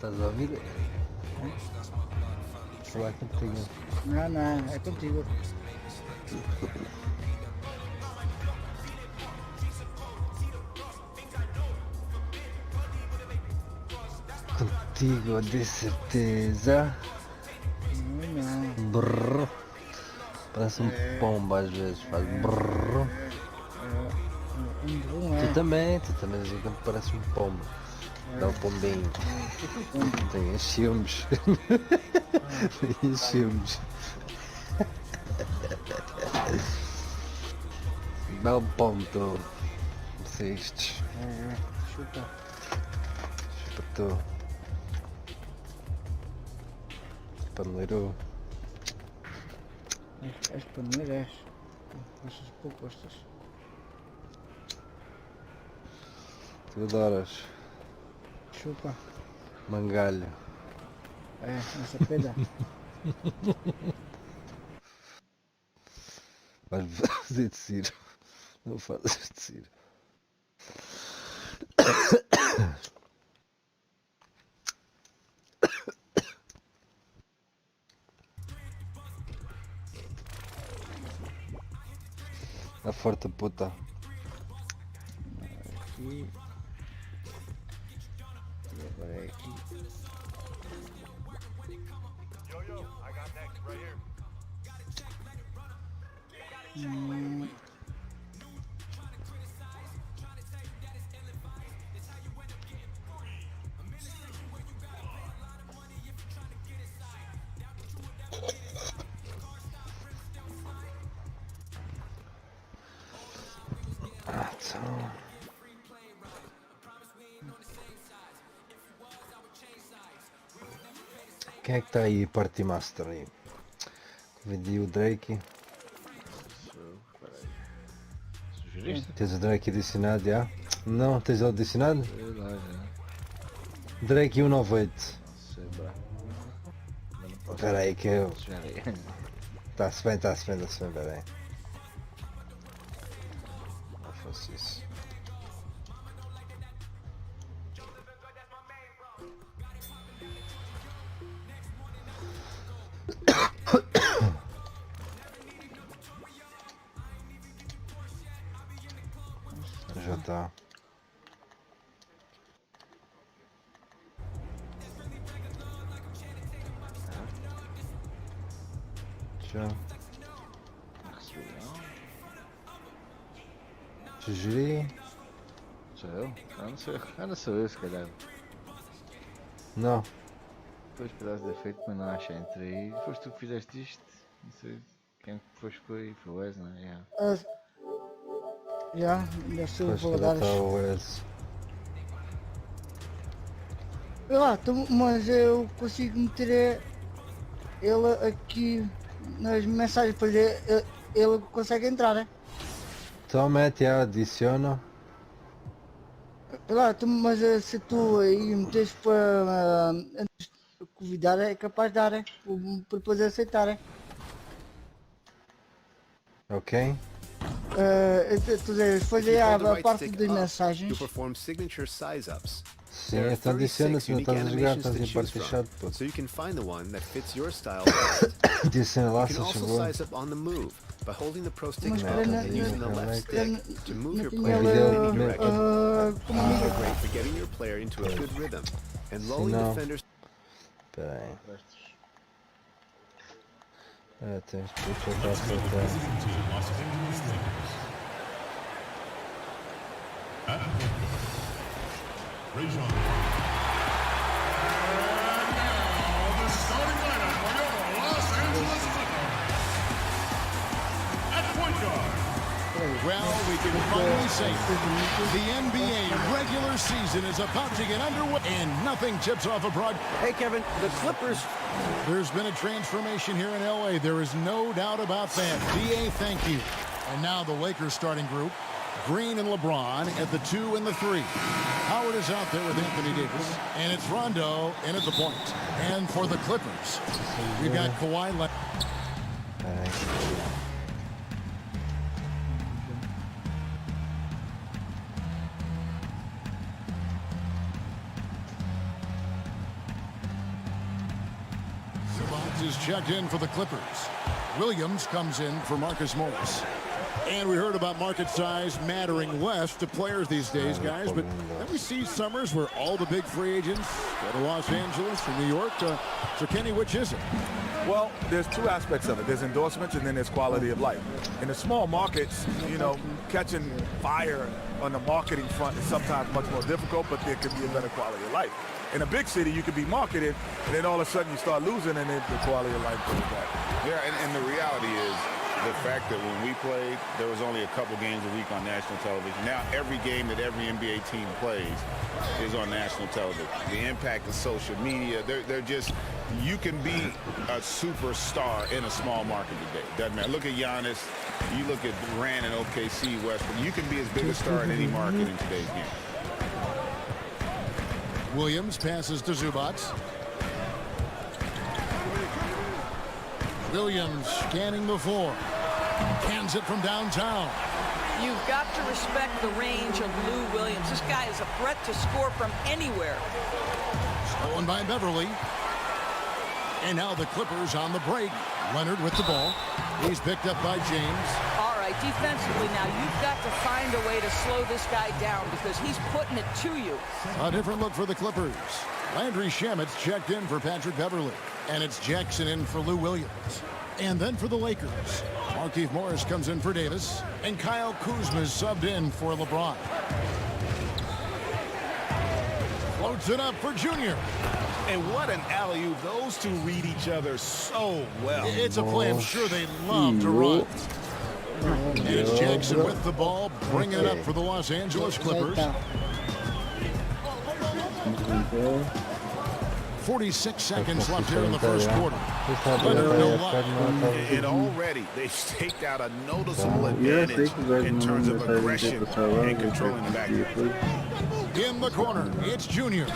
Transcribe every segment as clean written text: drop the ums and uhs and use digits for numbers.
Estás a ouvir? Falar contigo. Não, é contigo. Contigo, de certeza. Não. Brrr. Parece um pombo às vezes, faz brrr. Tu também de vez em quando parece um pombo. Dá um pombinho. Tem ciúmes. Tem ciúmes. Dá um pombo todo. Assistes. Chupa. Chupa tu. Paneleiro. És paneleiro, és. Gostas pouco, gostas. Tu adoras. Chupa. Mangalho. É, nessa pedra. Vais fazer de Ciro. Não fazes de Ciro. A forte puta. Aqui. E agora é aqui. Então. Quem é que está aí, Party Master aí? Vendi o Drake. Sugeriste? Tens o Drake adicionado já? Não, tens ele adicionado? Sei lá, já. Drake 198. Não sei, brá. Ainda não posso. Espera aí que eu... Sugerir. Está-se bem, espera aí. Não faço isso. Já está. Já. Não recebi, não. Sugeri? Sou eu? Não sou eu, se calhar. Não. Depois pedaço de efeito, mas não achei entre aí. Foste tu que fizeste isto? Não sei quem foi foi o Wes, não é? Yeah. Já, deve ser o Pois já Valadares. está o Wes. Mas eu consigo meter ele aqui nas mensagens, pois ele consegue entrar, né? Então mete, adiciona. Mas se tu aí metes para antes de convidar, é capaz de dar, né? Para depois aceitar, né? Ok? Depois aí a parte das mensagens. perform signature size-ups. Sim, então adiciona, se não estás a jogar, estás em parte fechado. So you can find the one that fits your style best. Adiciona lá, You se can also favor. size up on the move by holding the pro stick Mas up para and using the left stick to move your tinha player ele, in any direction. como These are great for getting your player into a good rhythm and lulling Senão- defenders. Espera aí. Restos. Tens que puxar a soltar. Well, we can finally say the NBA regular season is about to get underway, and nothing tips off a broad. Hey, Kevin, the Clippers. There's been a transformation here in LA. There is no doubt about that. DA, thank you. And now the Lakers starting group. Green and LeBron at the 2 and the 3. Howard is out there with Anthony Davis. And it's Rondo in at the point. And for the Clippers, we've got Kawhi Leonard. Espera aí. Shemets is checked in for the Clippers. Williams comes in for Marcus Morris. And we heard about market size mattering less to players these days, guys. But then we see summers where all the big free agents go to Los Angeles or New York. So, Kenny, which is it? Well, there's two aspects of it. There's endorsements and then there's quality of life. In the small markets, you know, catching fire on the marketing front is sometimes much more difficult, but there could be a better quality of life. In a big city, you could be marketed, and then all of a sudden you start losing, and then the quality of life goes back. Yeah, and the reality is the fact that when we played, there was only a couple games a week on national television. Now every game that every NBA team plays is on national television. The impact of social media, they're just, you can be a superstar in a small market today. Doesn't matter. Look at Giannis. You look at Durant and OKC, Westbrook. You can be as big a star in any market in today's game. Williams passes to Zubac. Williams scanning the floor. Cans it from downtown. You've got to respect the range of Lou Williams. This guy is a threat to score from anywhere. Stolen by Beverly. And now the Clippers on the break. Leonard with the ball. He's picked up by James. All right, defensively now, you've got to find a way to slow this guy down because he's putting it to you. A different look for the Clippers. Landry Shamet's checked in for Patrick Beverly. And it's Jackson in for Lou Williams. And then for the Lakers, Markieff Morris comes in for Davis. And Kyle Kuzma is subbed in for LeBron. Floats it up for Junior. And what an alley-oop. Those two read each other so well. It's a play I'm sure they love to run. And it's Jackson with the ball, bringing it up for the Los Angeles Clippers. 46 seconds left here in the first quarter. Leonard, no luck. And already they've staked out a noticeable advantage in terms of aggression and controlling the backcourt. In the corner, it's Junior.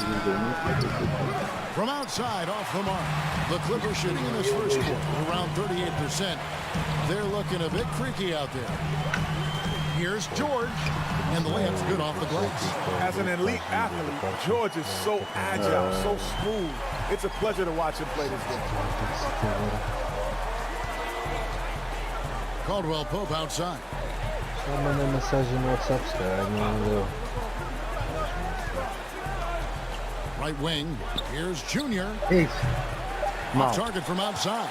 From outside, off the mark. The Clippers shooting in this first quarter around 38%. They're looking a bit freaky out there. Here's George. And the layup's good off the glass. As an elite athlete, George is so agile, so smooth. It's a pleasure to watch him play this game. Caldwell Pope outside. Só mandei mensagem no WhatsApp, cara, não deu. Right wing. Here's Junior. Off target from outside.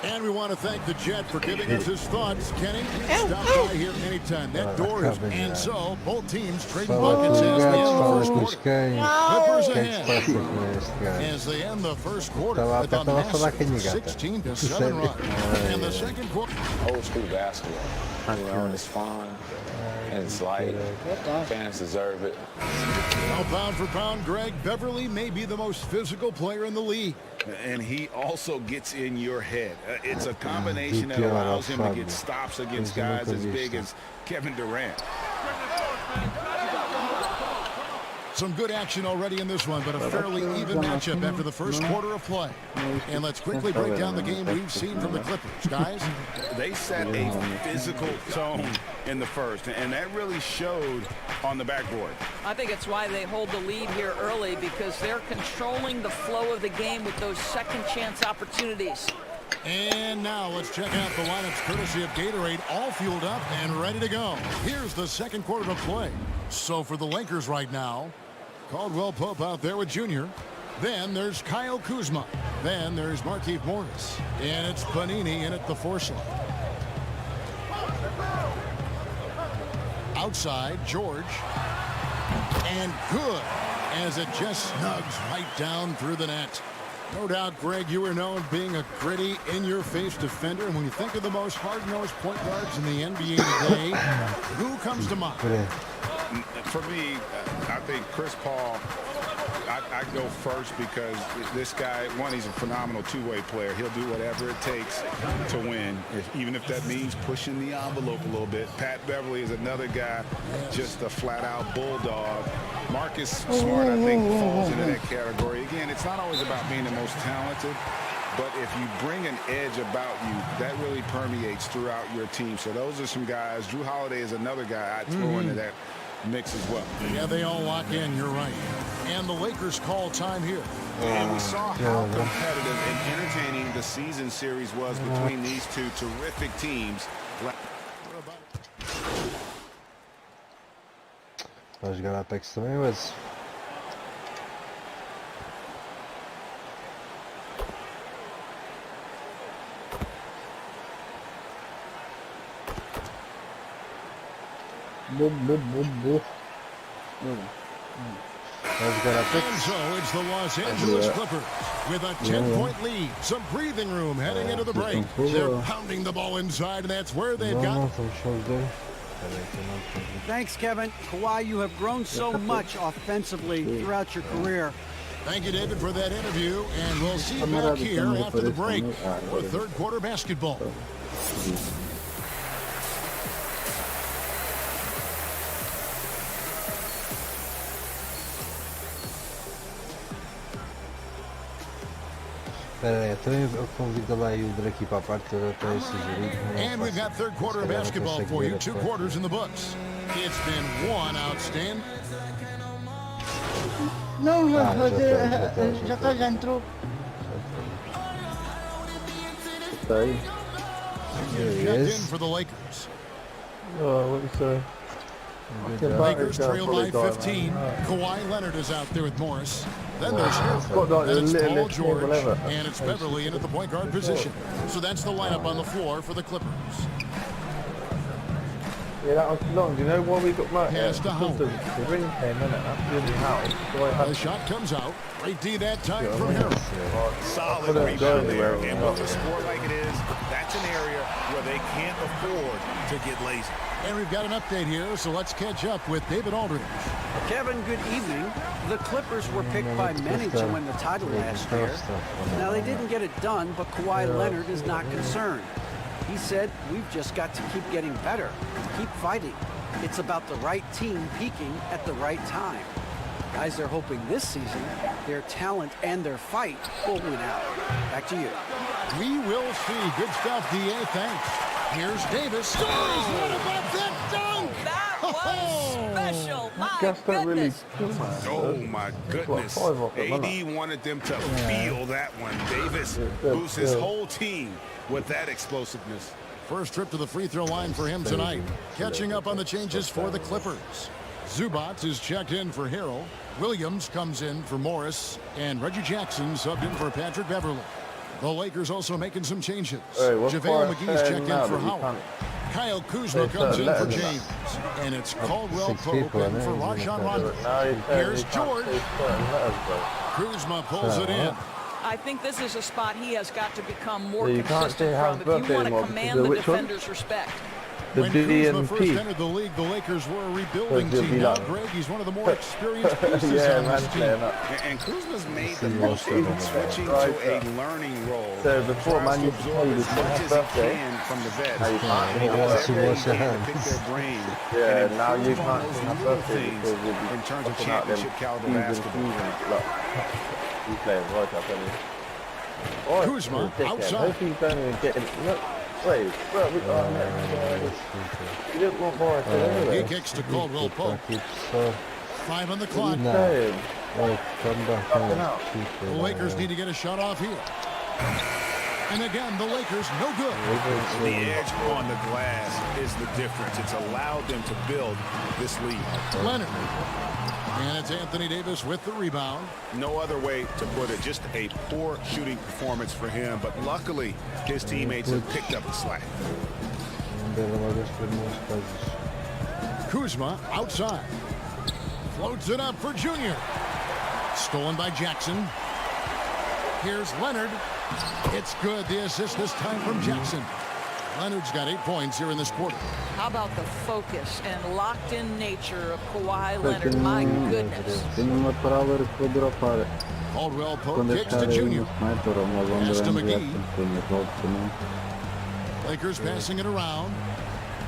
And we want to thank the Jet for giving us his thoughts. Kenny, stop by here anytime. That door is, and so both teams trading buckets as they end the first quarter. Clippers ahead as they end the first quarter with a massive 16-7 run. In the second quarter. Old school basketball. You know, it's fun. And it's light. Fans deserve it. Now pound for pound, Greg, Beverly may be the most physical player in the league. And he also gets in your head. It's a combination that allows him to get stops against guys as big as Kevin Durant. Some good action already in this one, but a fairly even matchup after the first quarter of play. And let's quickly break down the game we've seen from the Clippers. Guys, they set a physical tone in the first, and that really showed on the backboard. I think it's why they hold the lead here early, because they're controlling the flow of the game with those second chance opportunities. And now let's check out the lineups courtesy of Gatorade, all fueled up and ready to go. Here's the second quarter of play. So for the Lakers right now, Caldwell Pope out there with Junior. Then there's Kyle Kuzma. Then there's Markieff Morris. And it's Panini in at the 4 slot. Outside, George. And good, as it just snugs right down through the net. No doubt, Greg, you are known being a gritty, in-your-face defender. And when you think of the most hard-nosed point guards in the NBA today, who comes to mind? For me, I think Chris Paul, I go first because this guy, one, he's a phenomenal two-way player. He'll do whatever it takes to win, even if that means pushing the envelope a little bit. Pat Beverly is another guy, just a flat-out bulldog. Marcus Smart, I think, falls into that category. Again, it's not always about being the most talented, but if you bring an edge about you, that really permeates throughout your team. So those are some guys. Drew Holiday is another guy I'd throw into mix as well. Yeah, they all lock in, you're right. And the Lakers call time here. And we saw how competitive and entertaining the season series was between these two terrific teams. Vai jogar Apex também, mas... And so it's the Los Angeles Clippers with a 10-point lead. Some breathing room heading into the break. They're pounding the ball inside, and that's where they've got... Thanks, Kevin. Kawhi, you have grown so much offensively throughout your career. Thank you, David, for that interview, and we'll see you back here after the break for third quarter basketball. Eu convido lá o daqui para a parte até sugerir. And we've got third quarter basketball for you. 2 quarters in the books. It's been one outstanding. Não, já entrou. Checked in for the Lakers. What you say? Lakers trail by 15. Kawhi Leonard is out there with Morris. Then there's Hill. Then it's Paul George. And it's Beverly in at the point guard position. So that's the lineup on the floor for the Clippers. Yeah, that was long. Do you know why we got marked? Pass to Howard. The ring came in at the house. The shot comes out. Great D that time from Harold. Solid rebound there. And with a score like it is, that's an area where they can't afford to get lazy. And we've got an update here, so let's catch up with David Aldridge. Kevin, good evening. The Clippers were picked by many to win the title last year. Now, they didn't get it done, but Kawhi Leonard is not concerned. He said, we've just got to keep getting better, keep fighting. It's about the right team peaking at the right time. Guys are hoping this season their talent and their fight will win out. Back to you. We will see. Good stuff, D.A. Thanks. Here's Davis. Scores! What about that dunk? That was special. My Really goodness. Oh my goodness. AD wanted them to feel that one. Davis boosts his whole team with that explosiveness. First trip to the free throw line for him tonight. Catching up on the changes for the Clippers. Zubac is checked in for Harrell. Williams comes in for Morris. And Reggie Jackson subbed in for Patrick Beverly. The Lakers also making some changes. JaVale McGee's checked in for Howard. Kyle Kuzma comes in for James. And it's Caldwell Pope in for Rajon Rondo. Here's George. Kuzma pulls it in. I think this is a spot he has got to become more You can't say consistent how from if you want to anymore, command the which one? defender's respect. When D Kuzma and first P. entered the league, the Lakers were a rebuilding They'll team. be Now, like- Greg, he's one of the more experienced pieces Yeah, on man, this team. playing up. And Kuzma's made the most of it, switching to a learning role. So before Tries Man to used to absorb play as with much my as he birthday. can from the vets. How you can't And he do does that. everything he can to pick their brain. Yeah, and now you improve on can't those sing my little birthday things because we'll be in terms of popping out them championship caliber season, basketball. look, you play right up, don't you? Oh, Kuzma dickhead. outside. Hope you don't even get it. Look, wait, bro, we you didn't want more to He anyway. kicks to Caldwell Pope. 5 on the clock. Saying, The Lakers need to get a shot off here. And again, the Lakers no good. The edge on the glass is the difference. It's allowed them to build this lead. Leonard. And it's Anthony Davis with the rebound. No other way to put it. Just a poor shooting performance for him. But luckily, his teammates have picked up the slack. Kuzma outside. Floats it up for Junior. Stolen by Jackson. Here's Leonard. It's good. The assist this time from Jackson. Leonard's got 8 points here in this quarter. How about the focus and locked-in nature of Kawhi Leonard? My goodness. Caldwell Pope kicks to Junior. Pass to McGee. Lakers passing it around.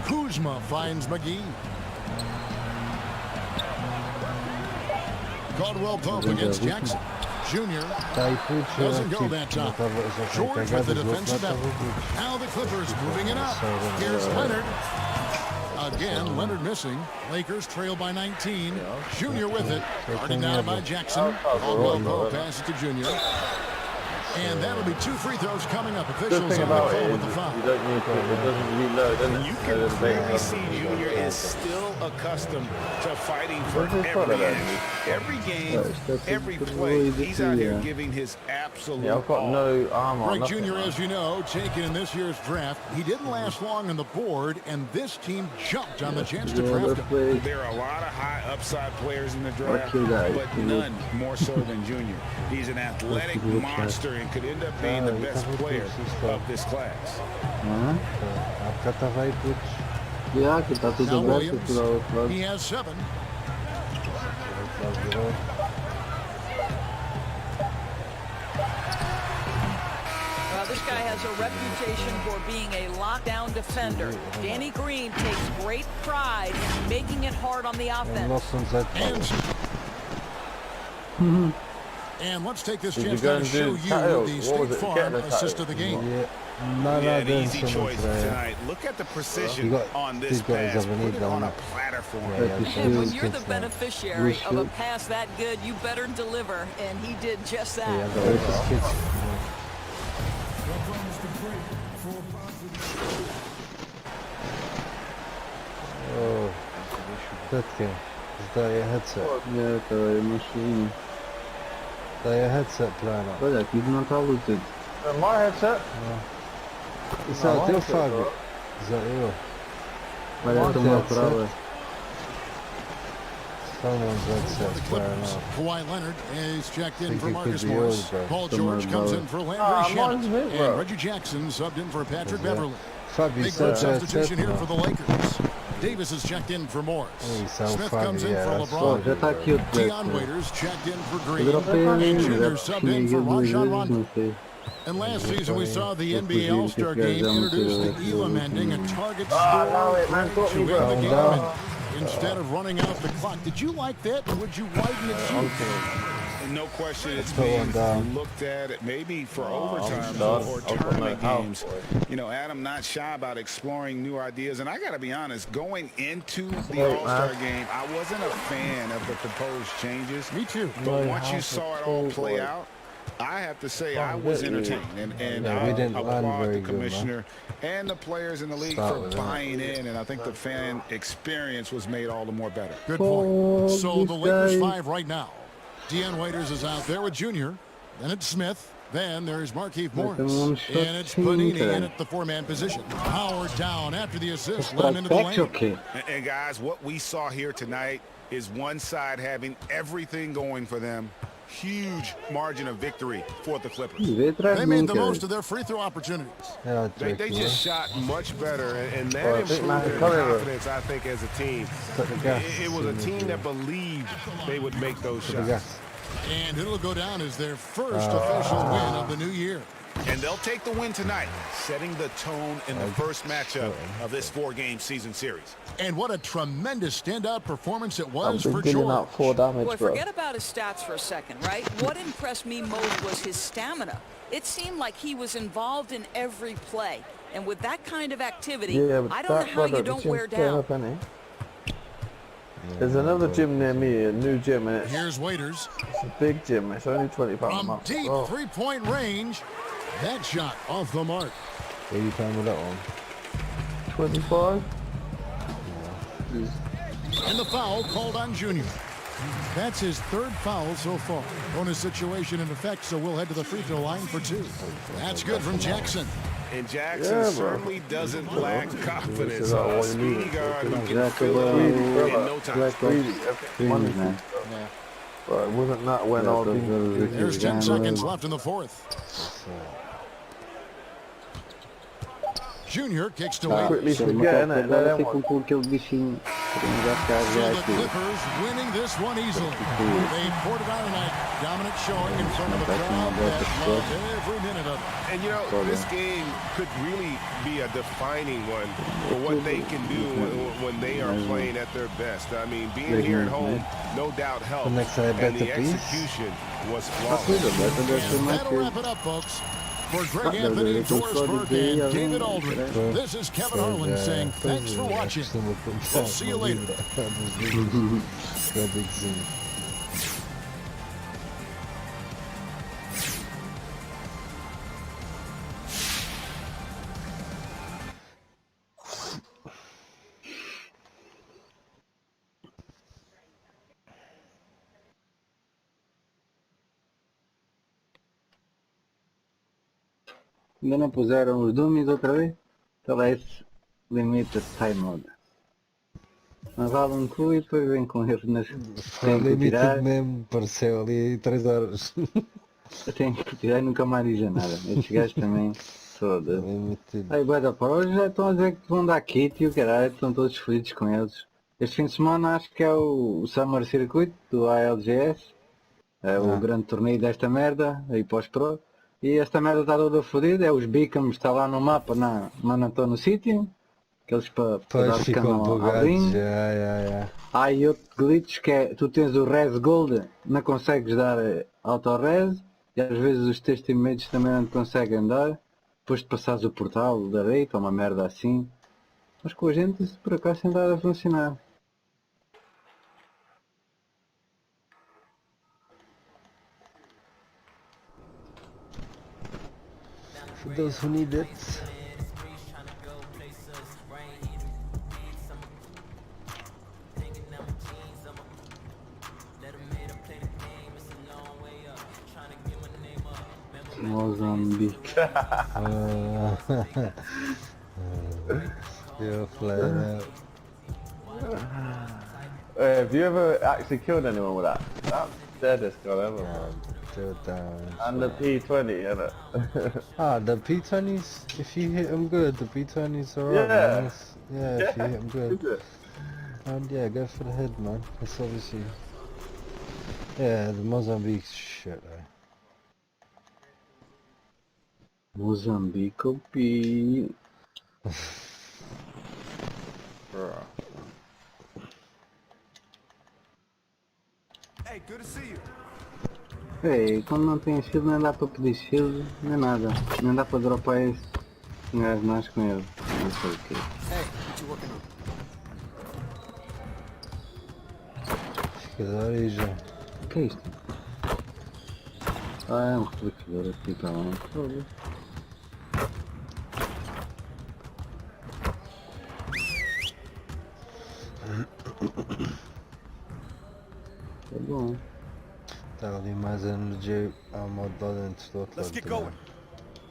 Kuzma finds McGee. Caldwell Pope against Jackson. Junior doesn't go that time. George with the defensive effort. Now the Clippers moving it up. Here's Leonard. Again, Leonard missing. Lakers trail by 19. Junior with it. Guarded down by Jackson. Caldwell Pope passes to Junior. And that'll be 2 free throws coming up. Officials on the call with the foul. You don't need to, it doesn't reload, does it? You can clearly see Junior is still accustomed to fighting for every inch. Every game, every play, he's out here giving his absolute Yeah, I've got no arm on. Greg Jr., as you know, taken in this year's draft. He didn't last long on the board, and this team jumped on the chance to draft him. There are a lot of high upside players in the draft, but none more so than Junior. He's an athletic monster and could end up being the best player of this class. Now Williams, he has 7. Well, this guy has a reputation for being a lockdown defender. Danny Green takes great pride in making it hard on the offense. And let's take this chance to show you the State Farm assist of the game. An easy choice tonight. Look at the precision on this pass. Put it on a platter for him. And when you're the beneficiary of a pass that good, you better deliver. And he did just that. Oh, Tetke, zdaje headset. Nie, to machine. Zdaje headset plana. Olha, he's not talented. My headset? Isso é o teu, Fábio? Eu. Olha, estou mal bravo. Someone's headset plana. Kawhi Leonard is checked in for Marcus Morris. Paul George comes in for Landry Shamet. And Reggie Jackson subbed in for Patrick Beverly. Big substitution here for the Lakers. Davis is checked in for Morris. Smith comes in for LeBron. Deion Waiters checked in for Green. And Junior subbed in for Rajon Rondo. And last season we saw the NBA All-Star Game introduce the Elam ending, a target score to win the game. And instead of running out the clock, did you like that, or would you widen it? No question, it's being looked at it maybe for overtime or tournament games. You know, Adam not shy about exploring new ideas. And I got to be honest, going into the All-Star game, I wasn't a fan of the proposed changes. Me too. But once you saw it all play out, I have to say I was entertained, and I applaud the commissioner and the players in the league for buying in, and I think the fan experience was made all the more better. Good point. So the Lakers 5 right now. Deion Waiters is out there with Junior. Then it's Smith. Then there's Markieff Morris. And it's Panini in at the 4-man position. Howard down after the assist. Let him into the lane. And guys, what we saw here tonight is one side having everything going for them. Huge margin of victory for the Clippers. They made the most of their free throw opportunities. They just shot much better, and that improved their confidence, I think, as a team. It was a team that believed they would make those shots. And it'll go down as their first official win of the new year. And they'll take the win tonight, setting the tone in the first matchup of this 4-game season series. And what a tremendous standout performance it was for George. Boy, forget about his stats for a second, right? What impressed me most was his stamina. It seemed like he was involved in every play. And with that kind of activity, I don't know how you don't wear down. There's another gym near me, a new gym. And here's Waiters. It's a big gym. It's only £20 a month. From deep three-point range. That shot off the mark. What are you playing with that one? 25. And the foul called on Junior. That's his 3rd foul so far. Bonus situation in effect, so we'll head to the free throw line for 2. That's good from Jackson. And Jackson certainly doesn't lack confidence. A speedy guard who can fill it in no time. But it wasn't that when all these. There's 10 seconds left in the 4th. Junior kicks to Waiters. Quickly forget it. So the Clippers winning this one easily. They poured it out tonight. Dominant showing in front of a crowd that loved every minute of it. And you know, this game could really be a defining one for what they can do when they are playing at their best. I mean, being here at home, no doubt helps. And the execution was flawless. That'll wrap it up, folks. For Greg Anthony, Doris Burke, and David Aldridge, this is Kevin Harlan saying thanks for watching. We'll see you later. Ainda não puseram os dummies outra vez? Então é esse limite time mode. Mas vale um cu e depois vem com eles nas... Foi limited mesmo, pareceu ali 3 horas. Eu tenho que tirar e nunca mais dizer nada. Estes gajos também, foda. Aí vai dar para hoje, já estão a dizer que vão dar kit e o caralho, estão todos felizes com eles. Este fim de semana acho que é o Summer Circuit do ALGS. É o grande torneio desta merda, aí para os Pro. E esta merda está toda fodida, é os beacons, está lá no mapa, mas não estão no sítio. Aqueles para dar ficam bugados, Há aí outro glitch que é, tu tens o res gold, não consegues dar auto-res, e às vezes os teus teammates também não conseguem dar, depois de passares o portal da direita, uma merda assim. Mas com a gente isso por acaso tem dado a funcionar. For those who need it. Mozambique. You're flat out. Have you ever actually killed anyone with that? That's the deadest gun ever. And the P20, innit? The P20s, if you hit them good, the P20s are alright, man. If you hit them good. And yeah, go for the head, man. It's obviously... Yeah, the Mozambique's shit, though. Mozambique, P. Hey, good to see you. Ei, quando não tem shield não dá para pedir shield, nem nada. Não dá para dropar esse. Um gajo mais com ele. Não sei o quê. Fica da origem. O que é isto? Ah, é um refletor aqui, tá lá. Tá bom. Tá ali mais energia ao modo lá dentro do outro Let's lado get também. going.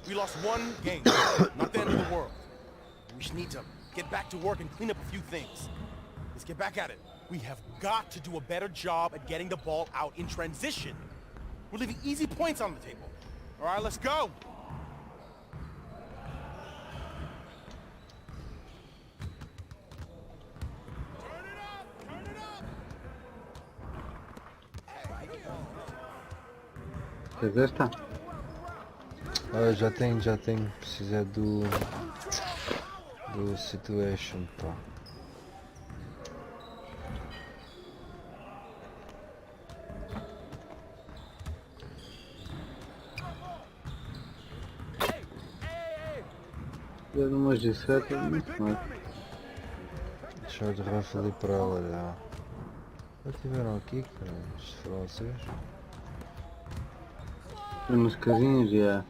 We lost one game, not the end of the world. We just need to get back to work and clean up a few things. Let's get back at it. We have got to do a better job at getting the ball out in transition. We're leaving easy points on the table. All right, let's go. Fizeste? Ah, já tenho. Precisa do situation, pá. Deu umas 17, muito mais. Deixa eu rifle ali para ela já. Já tiveram aqui, cara, estes franceses. Tem umas casinhas, já.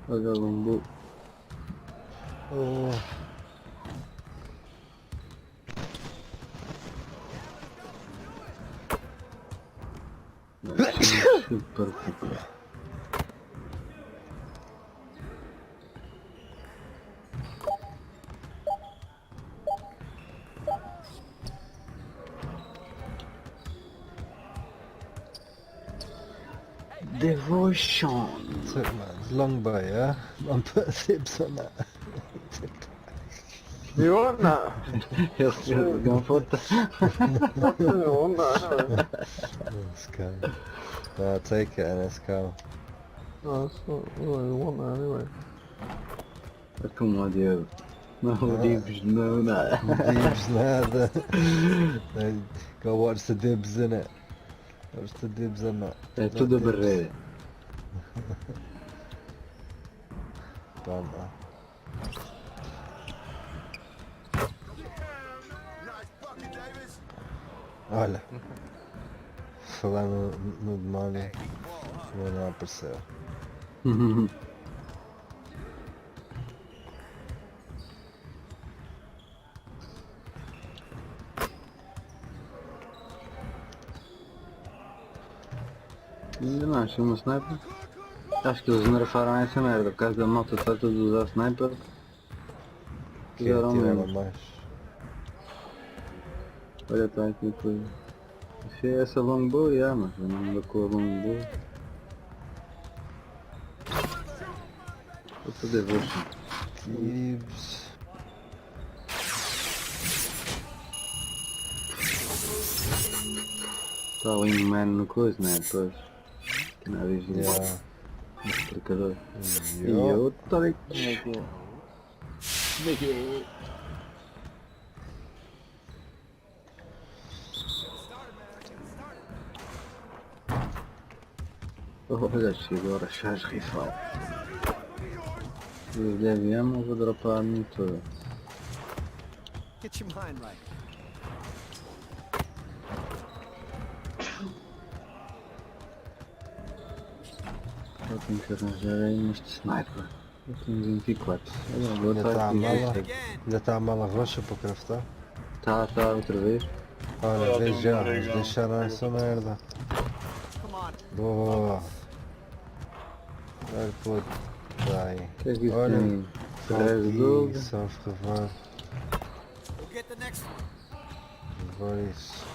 Olha o lumbu. Oh. Super popular. Devotion. Long by, yeah? Man put tips on that. You want that? He'll go for that. You want that, anyway. Let's go. I'll take it and let's go. No, that's not, you want that anyway. Como o Diego. Não dibs, não nada. Dibs nada. Go watch the dibs in it. Watch the dibs or not. É tudo a barreira. Toma. Olha. Falar no demónio. Não apareceu. Ainda não achei uma sniper. Acho que eles nerfaram essa merda, por causa da malta está toda a usar sniper. Fizeram mais. Olha, está aqui coisa. Achei essa longbow, mas eu não ando com a longbow. Vou fazer version. Gibbs. Está o wingman no coisa, né? Depois. Que nada diz nada. No explicador. E eu estou aqui. Olha, chegou agora, chás rifal. Se de avião eu vou dropar a minha toda. Get your mind right. Eu tenho que arranjar aí neste sniper. Eu tenho 24. Olha, Ainda agora está a aqui. mala. Ainda está a mala roxa para craftar. Tá outra vez. Olha, vês já, vamos deixar essa merda. Boa. Olha, puto. Tá aí. Que é que isso olha, tem? Ferreiro do soft revive. Agora isso.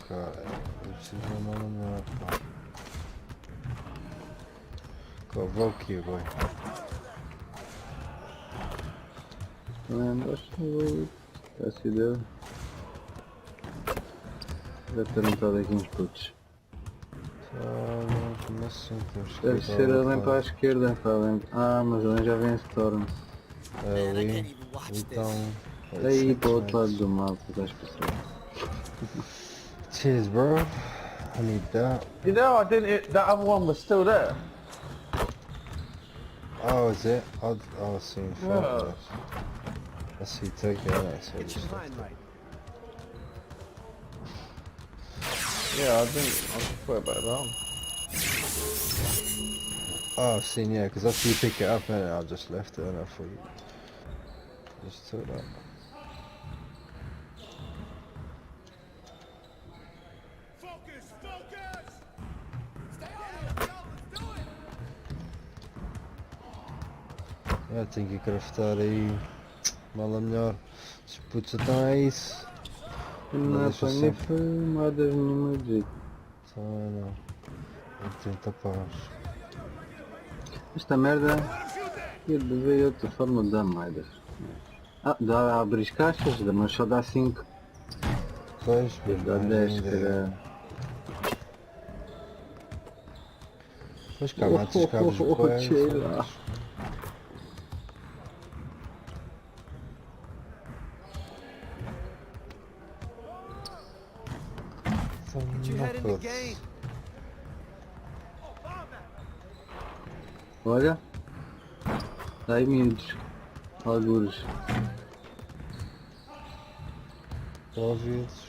Cara, eu preciso de uma mala melhor, pá. Vou aqui agora. Não, acho que já se deu. Deve ter entrado aqui uns putos. Como assim? Deve ser ali para a esquerda, para ali. Ah, mas ali já vem esse torno. Ali. Então. Aí para o outro lado do mapa, estás a passar. Cheers, bro. I need that. You know, that other one was still there. Oh, is it? Oh, sim, foda-se. I see, take it out, so Get your mind right. Yeah, I just put it back down. Oh, I've seen, yeah, because after you pick it up, and I just left it, and I thought you just took that. Eu tenho que craftar aí mala melhor. Os putos estão a isso. Não apanhei foi moedas nenhuma de jeito. Só não. 80 paus. Esta merda ia dever outra forma de dar moedas. Ah, dá a abrir caixas, mas só dá 5. Pois, dá 10, cara. Pois cá, matos os cabos bués. Olha, dá aí miúdos, algures. Ouvidos.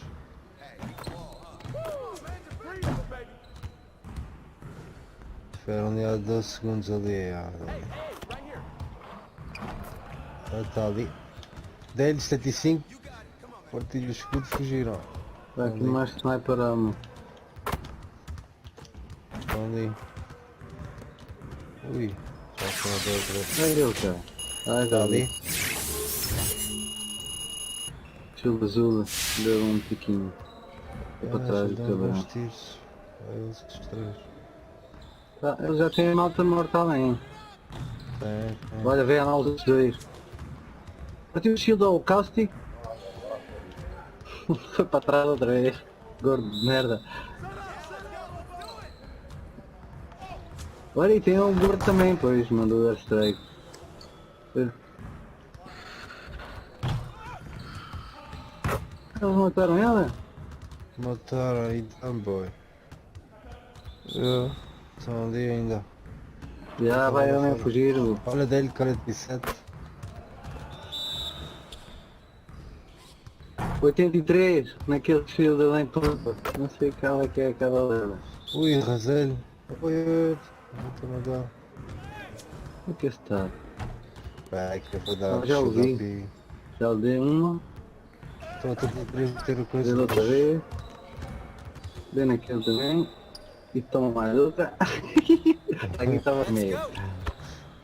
Espera ali há 12 segundos ali. Está ali. 10, 75. Partilho o escudo, fugiram. Está aqui mais sniper ammo. Estão ali. Ui, já estão a dar outra vez. Onde ele está? Ah, está ali. Chuva azul, deu um piquinho. É para trás do cabrão. Tiros. Eles os três. Tá, eles já têm malta morta além. Tem. Olha, vem lá os dois. Partiu o shield ao caustic. Foi para trás outra vez. Gordo de merda. Olha, e tem um gordo também, pois, mandou dar strike. Eles mataram ela? Mataram aí, boy. Estão ali ainda. Já vai ela a fugir. Olha dele, 47. 83, naquele filho da lente toda. Não sei qual é que é aquela dela. Ui, Razelho. Oi, vou-te dar. O que está? Vai, que eu vou dar. Já o vi. Já o dei uma. Estou a ter coisa. Dei outra vez. Dei naquele também. E toma mais outra. Aqui estava meio.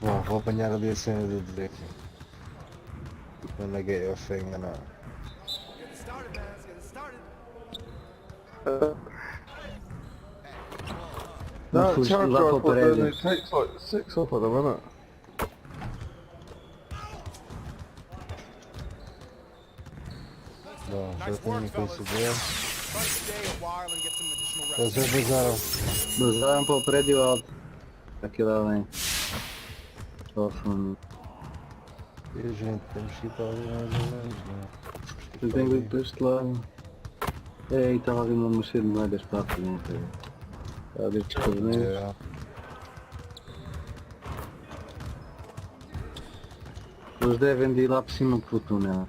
Bom, vou apanhar ali a cena do Drake. Quando é que eu fui enganar. That charge only takes like 6 off of them, innit? Bom, já tenho que considerar. Eles já vazaram. Vazaram para o prédio alto. Aquilo além. Só fundo. E gente, temos que ir para ali mais ou menos, não? Eu tenho que ir para este lado. Ei, estava ali uma mexer de moedas para a frente. Estava a ver os torneios. Eles devem de ir lá por cima pelo túnel.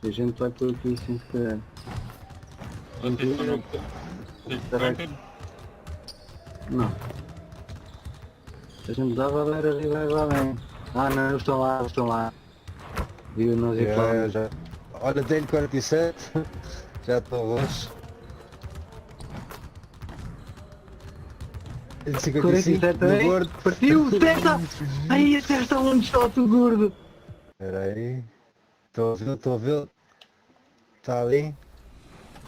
E a gente vai por aqui sem se querer. Não. A gente dava a ver ali, vai lá bem. Ah não, eles estão lá. Viu, nós ir para já. Olha, tenho 47. Já estou hoje. 47 também? Gordo. Partiu! Testa! Aí a testa um shot, o gordo! Espera aí. Estou a ver. Está ali.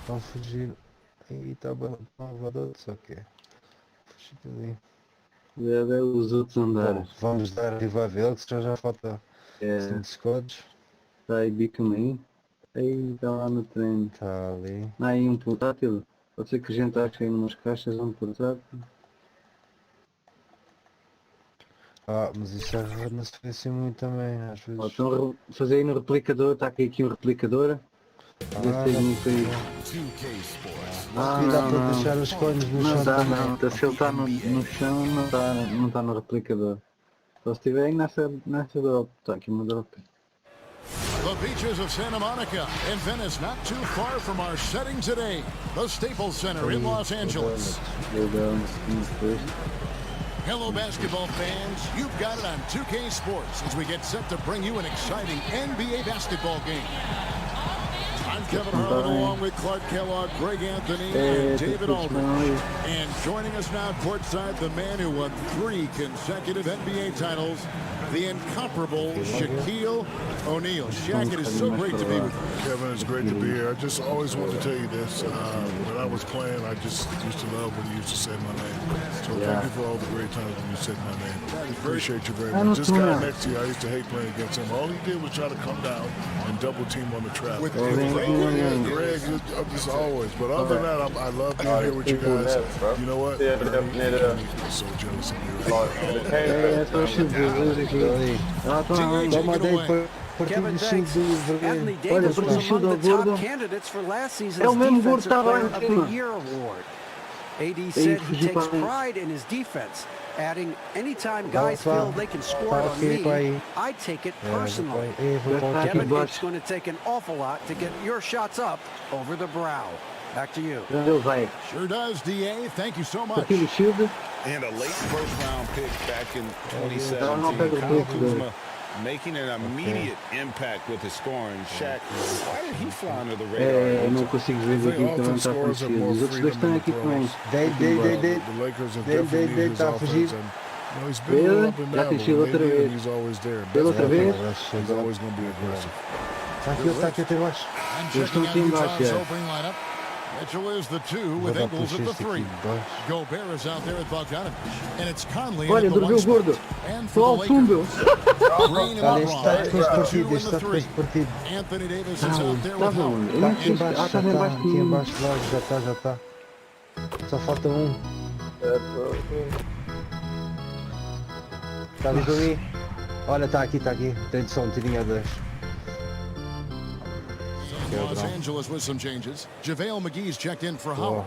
Estão a fugir. Aí está bom. Só que é. Fugir ali. Já deu os outros andares. Bom, vamos dar revival que já falta 5 segundos. Está aí bico-me aí. Aí está lá no treino. Está ali. Aí um portátil. Pode ser que a gente ache aí umas caixas um portátil. Ah, mas isso não se fez assim muito também, às vezes. Então fazer aí no replicador, está aqui um replicador. Não dá para deixar os cones no chão. Não dá, não. Se ele está no chão, não está no replicador. Só se estiver aí nessa drop. Está aqui uma drop. The beaches of Santa Monica and Venice, not too far from our setting today, the Staples Center in Los Angeles. Hello basketball fans, you've got it on 2K Sports as we get set to bring you an exciting NBA basketball game. I'm Kevin Harlan along with Clark Kellogg, Greg Anthony, and David Aldridge. And joining us now courtside, the man who won 3 consecutive NBA titles, the incomparable Shaquille O'Neal. Shaq, it is so great to be with you. Kevin, it's great to be here. I just always wanted to tell you this. When I was playing, I just used to love when you used to say my name. So thank you for all the great times when you said my name. Appreciate you very much. This guy next to you, I used to hate playing against him. All he did was try to come down and double team on the trap. With Greg, just always. But other than that, I love being here with you guys. You know what? I'm so jealous of you. Kevin, thanks. Anthony Davis was among the top candidates for last season's Defensive Player of the Year award. AD said he takes pride in his defense, adding, anytime guys feel they can score on me, I take it personally. Kevin, it's going to take an awful lot to get your shots up over the brow. Back to you. Sure does, DA. Thank you so much. And a late first-round pick back in 2017. Kyle Kuzma making an immediate impact with his scoring. Shaq, why did he fly under the radar? Eu não consigo ver aqui que não está acontecendo. Os outros dois estão aqui também. Dei, está a fugir. Já atingiu outra vez. Pela outra vez. Está aqui até baixo. Eles estão aqui embaixo. Mitchell is the 2 with Ingles at the 3. Gobert is out there at Bogdanovich. And it's Conley at the 1 spot. And for the Lakers, Green and LeBron, 2 in the 3. Anthony Davis is out there with Howard. Está aqui embaixo, já está. Só falta um. Está ali. Olha, está aqui. Tem de som, tirinha 2. Los Angeles with some changes. JaVale McGee's checked in for Howard.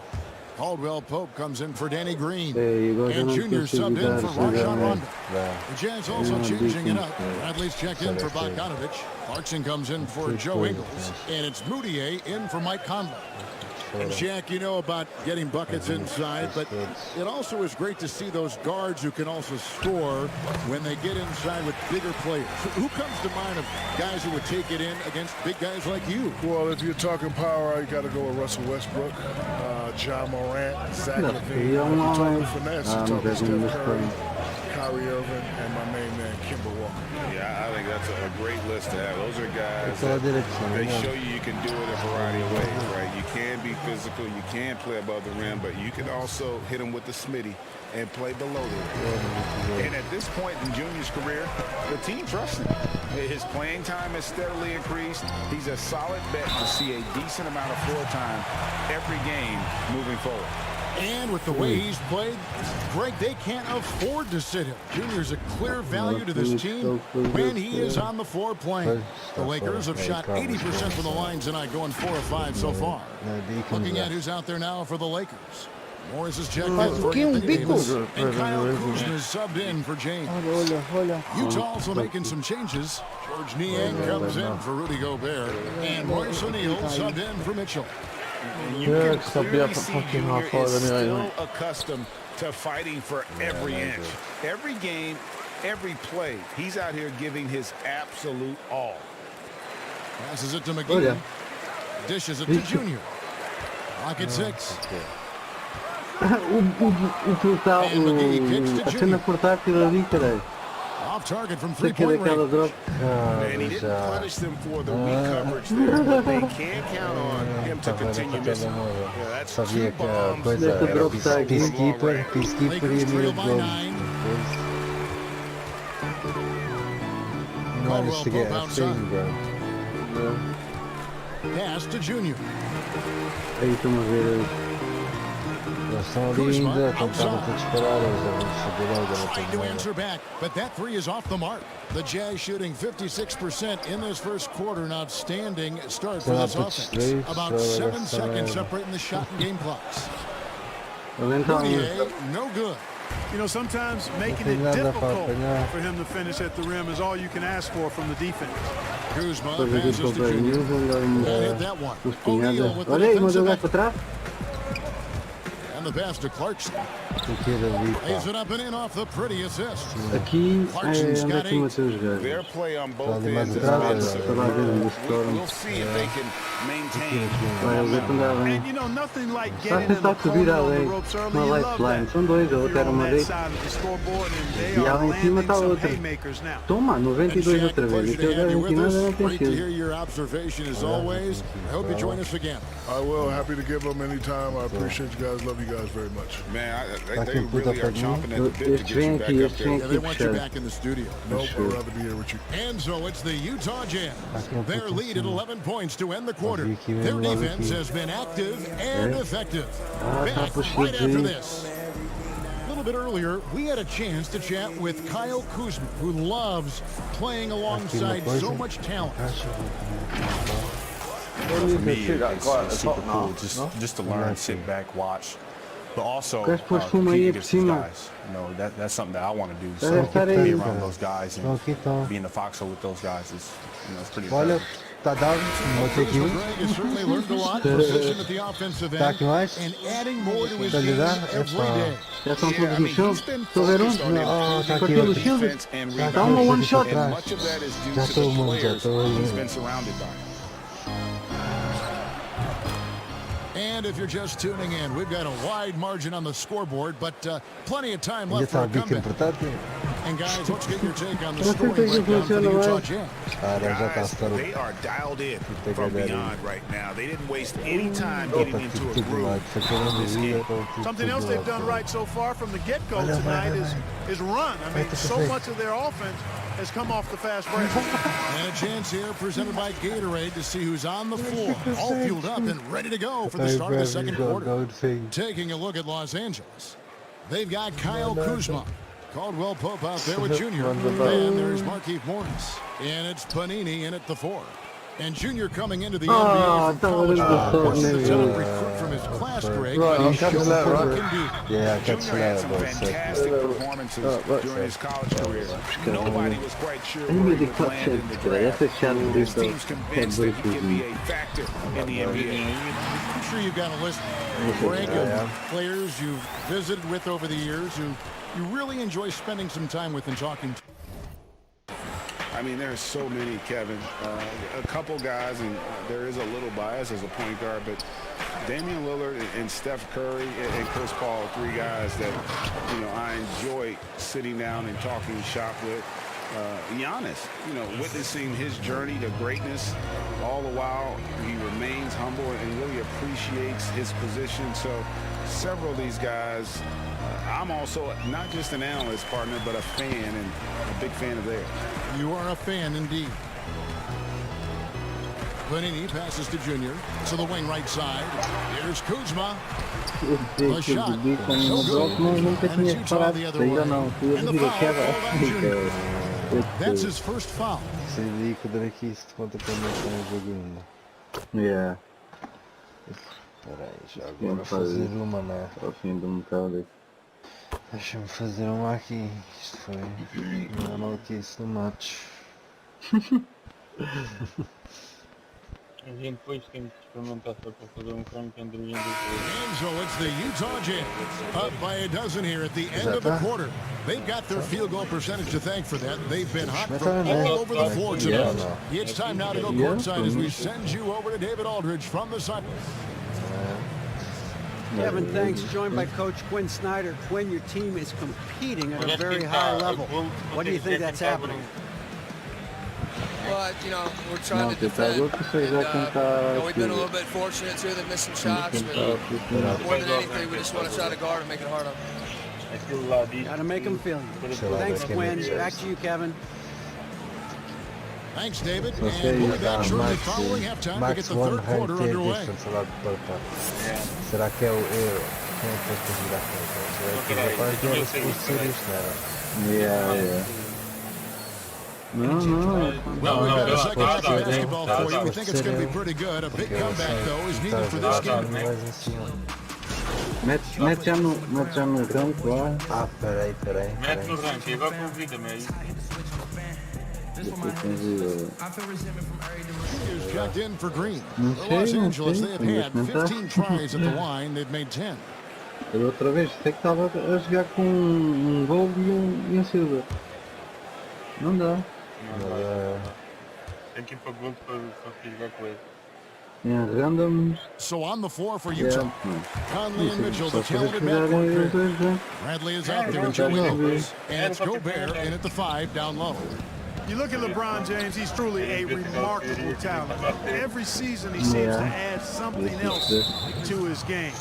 Caldwell Pope comes in for Danny Green. And Junior subbed in for Rajon Rondo. The Jazz also changing it up. Bradley's checked in for Bogdanovich. Clarkson comes in for Joe Ingles. And it's Moutier in for Mike Conley. And Shaq, you know about getting buckets inside, but it also is great to see those guards who can also score when they get inside with bigger players. Who comes to mind of guys who would take it in against big guys like you? Well, if you're talking power, you got to go with Russell Westbrook, John Morant, Zach LaVine. If you're talking finesse, you're talking Steph Curry, Kyrie Irving, and my main man, Kemba Walker. Yeah, I think that's a great list to have. Those are guys that they show you can do it a variety of ways, right? You can be physical, you can play above the rim, but you can also hit them with the Smitty and play below the rim. And at this point in Junior's career, the team trusts him. His playing time has steadily increased. He's a solid bet to see a decent amount of floor time every game moving forward. And with the way he's played, Greg, they can't afford to sit him. Junior's a clear value to this team when he is on the floor playing. The Lakers have shot 80% from the line tonight, going 4 of 5 so far. Looking at who's out there now for the Lakers. Morris is checked in for Anthony Davis, and Kyle Kuzma is subbed in for James. Utah also making some changes. George Niang comes in for Rudy Gobert, and Royce O'Neal subbed in for Mitchell. And you can clearly see Junior is still accustomed to fighting for every inch. Every game, every play, he's out here giving his absolute all. Passes it to McGee. Dishes it to Junior. Rocket 6. A cena portátil ali, caralho. Off target from 3-point range. And he didn't punish them for the weak coverage there, but they can't count on him to continue missing. Yeah, that's 2 bombs. Peacekeeper e a gol. Managed to get a thing, bro. Pass to Junior. Aí estamos a ver. Eles estão ali ainda, tentaram para disparar, eles vão subir logo na Trying to answer back, but that 3 is off the mark. The Jazz shooting 56% in this first quarter. An outstanding start for this offense. About 7 seconds separating the shot and game clocks. Moutier, no good. You know, sometimes making it difficult for him to finish at the rim is all you can ask for from the defense. Kuzma passes to Junior. Hit that one. O'Neal with the defensive. And the pass to Clarkson. Lays it up and in off the pretty assist. Clarkson's got 8. Their play on both ends is massive. We'll see if they can maintain. And you know, nothing like getting in the corner on the ropes early. You love that. You're on that side of the scoreboard and they are landing some haymakers now. Toma, 92 outra vez. Até agora 29 não tem Great to hear your observation as always. I hope you join us again. I will. Happy to give them anytime. I appreciate you guys. Love you guys very much. Man, they really are chomping at the bit to get you back up there. Yeah, they want you back in the studio. Nope, I'd rather be here with you. And so it's the Utah Jazz. Their lead at 11 points to end the quarter. Their defense has been active and effective. Back right after this. A little bit earlier, we had a chance to chat with Kyle Kuzma, who loves playing alongside so much talent. For me, it's super cool just to learn, sit back, watch. But also compete against these guys. You know, that's something that I want to do. So be around those guys and be in the foxhole with those guys is, you know, it's pretty impressive. Está down, vou ter que ir. Está aqui mais? Está a lidar? Já estão todos no chão? Estou a ver um? Não, está aqui outro. Está uma one shot. Já estou muito, já estou aí. And if you're just tuning in, we've got a wide margin on the scoreboard, but plenty of time left for a comeback. And guys, let's get your take on the scoring breakdown for the Utah Jazz. Guys, they are dialed in from beyond right now. They didn't waste any time getting into a groove in this game. Something else they've done right so far from the get-go tonight is run. I mean, so much of their offense has come off the fast break. And a chance here presented by Gatorade to see who's on the floor, all fueled up and ready to go for the start of the second quarter. Taking a look at Los Angeles, they've got Kyle Kuzma. Caldwell Pope out there with Junior. And there's Markieff Morris. And it's Panini in at the 4. And Junior coming into the NBA from college wasn't the top recruit from his class, Greg, but he's shown what he can do. Yeah, I Junior catch had some that, fantastic performances during his college career. Nobody was quite sure where he would land in the draft. His team's convinced that he can be a factor in the NBA. I'm sure you've got a list, Greg, of players you've visited with over the years who you really enjoy spending some time with and talking to. I mean, there's so many, Kevin. A couple guys, and there is a little bias as a point guard, but Damian Lillard and Steph Curry and Chris Paul, 3 guys that, I enjoy sitting down and talking shop with. Giannis, witnessing his journey to greatness, all the while he remains humble and really appreciates his position. So several of these guys, I'm also not just an analyst, partner, but a fan, and a big fan of theirs. You are a fan indeed. Panini passes to Junior to the wing right side. Here's Kuzma. The shot. No good. And it's Utah the other way. And the foul on Junior. That's his first foul. Yeah. Peraí, já agora vou fazer uma, né? Ao fim do mercado. Deixa-me fazer uma aqui. Isto foi uma maluquice no match. A gente depois tem que experimentar só para fazer frango tandoori. And so it's the Utah Jazz up by a dozen here at the end of the quarter. They've got their field goal percentage to thank for that. They've been hot from all over the floor tonight. It's time now to go courtside as we send you over to David Aldridge from the side. Kevin, thanks. Joined by Coach Quinn Snyder. Quinn, your team is competing at a very high level. What do you think that's happening? Well, we're trying to defend. And, we've been a little bit fortunate too. They're missing shots, but more than anything, we just want to try to guard and make it hard on them. Got to make them feel you. Thanks, Quinn. Back to you, Kevin. Thanks, David. And we're back shortly following halftime to get the third quarter underway. Será que é o Euro? Quem é que fez para virar Yeah. No. Well, we've got a second half of basketball for you. We think it's going to be pretty good. A big comeback, though, is needed for this game. Mete já no ranco lá. Ah, peraí. Mete no ranco, agora convida-me aí. Here's checked in for Green. For Los Angeles, they have had 15 tries at the line. They've made 10. Eu outra vez, sei que estava a jogar com Gold e Silver. Não dá. Tem que ir para Gold para jogar com ele. Yeah, randoms. So on the floor for Utah. Conley and Mitchell, the talented backcourt. Bradley is out there with Joey Lopez. And it's Gobert in at the 5 down low. You look at LeBron James, he's truly a remarkable talent. Every season he seems to add something else to his game.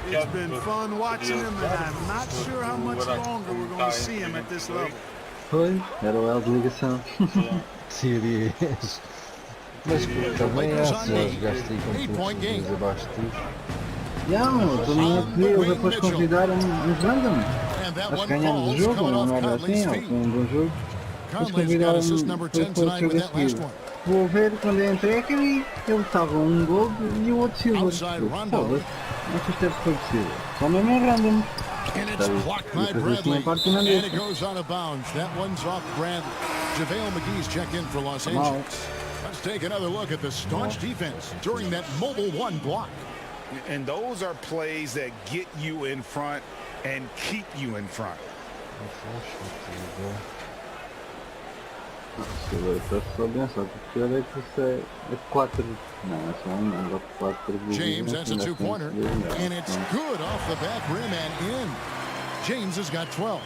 It's been fun watching him, and I'm not sure how much longer we're going to see him at this level. Foi, era o El de ligação. Seria isso. Mas também é assim, os jogaste aí com pontos abaixo de ti. Também é que eles depois convidaram os random. Acho que ganhamos o jogo, não era assim, foi um bom jogo. Eles convidaram-me depois para o jogo a seguir. Vou ver quando eu entrei aquele, ele estava um gold e o outro silver. Foda-se, não sei se foi possível. Só mesmo é random. And it's blocked by Bradley, and it goes out of bounds. That one's off Bradley. JaVale McGee's checked in for Los Angeles. Let's take another look at the staunch defense during that mobile one block. And those are plays that get you in front and keep you in front. James has a two-pointer, and it's good off the back rim and in. James has got 12.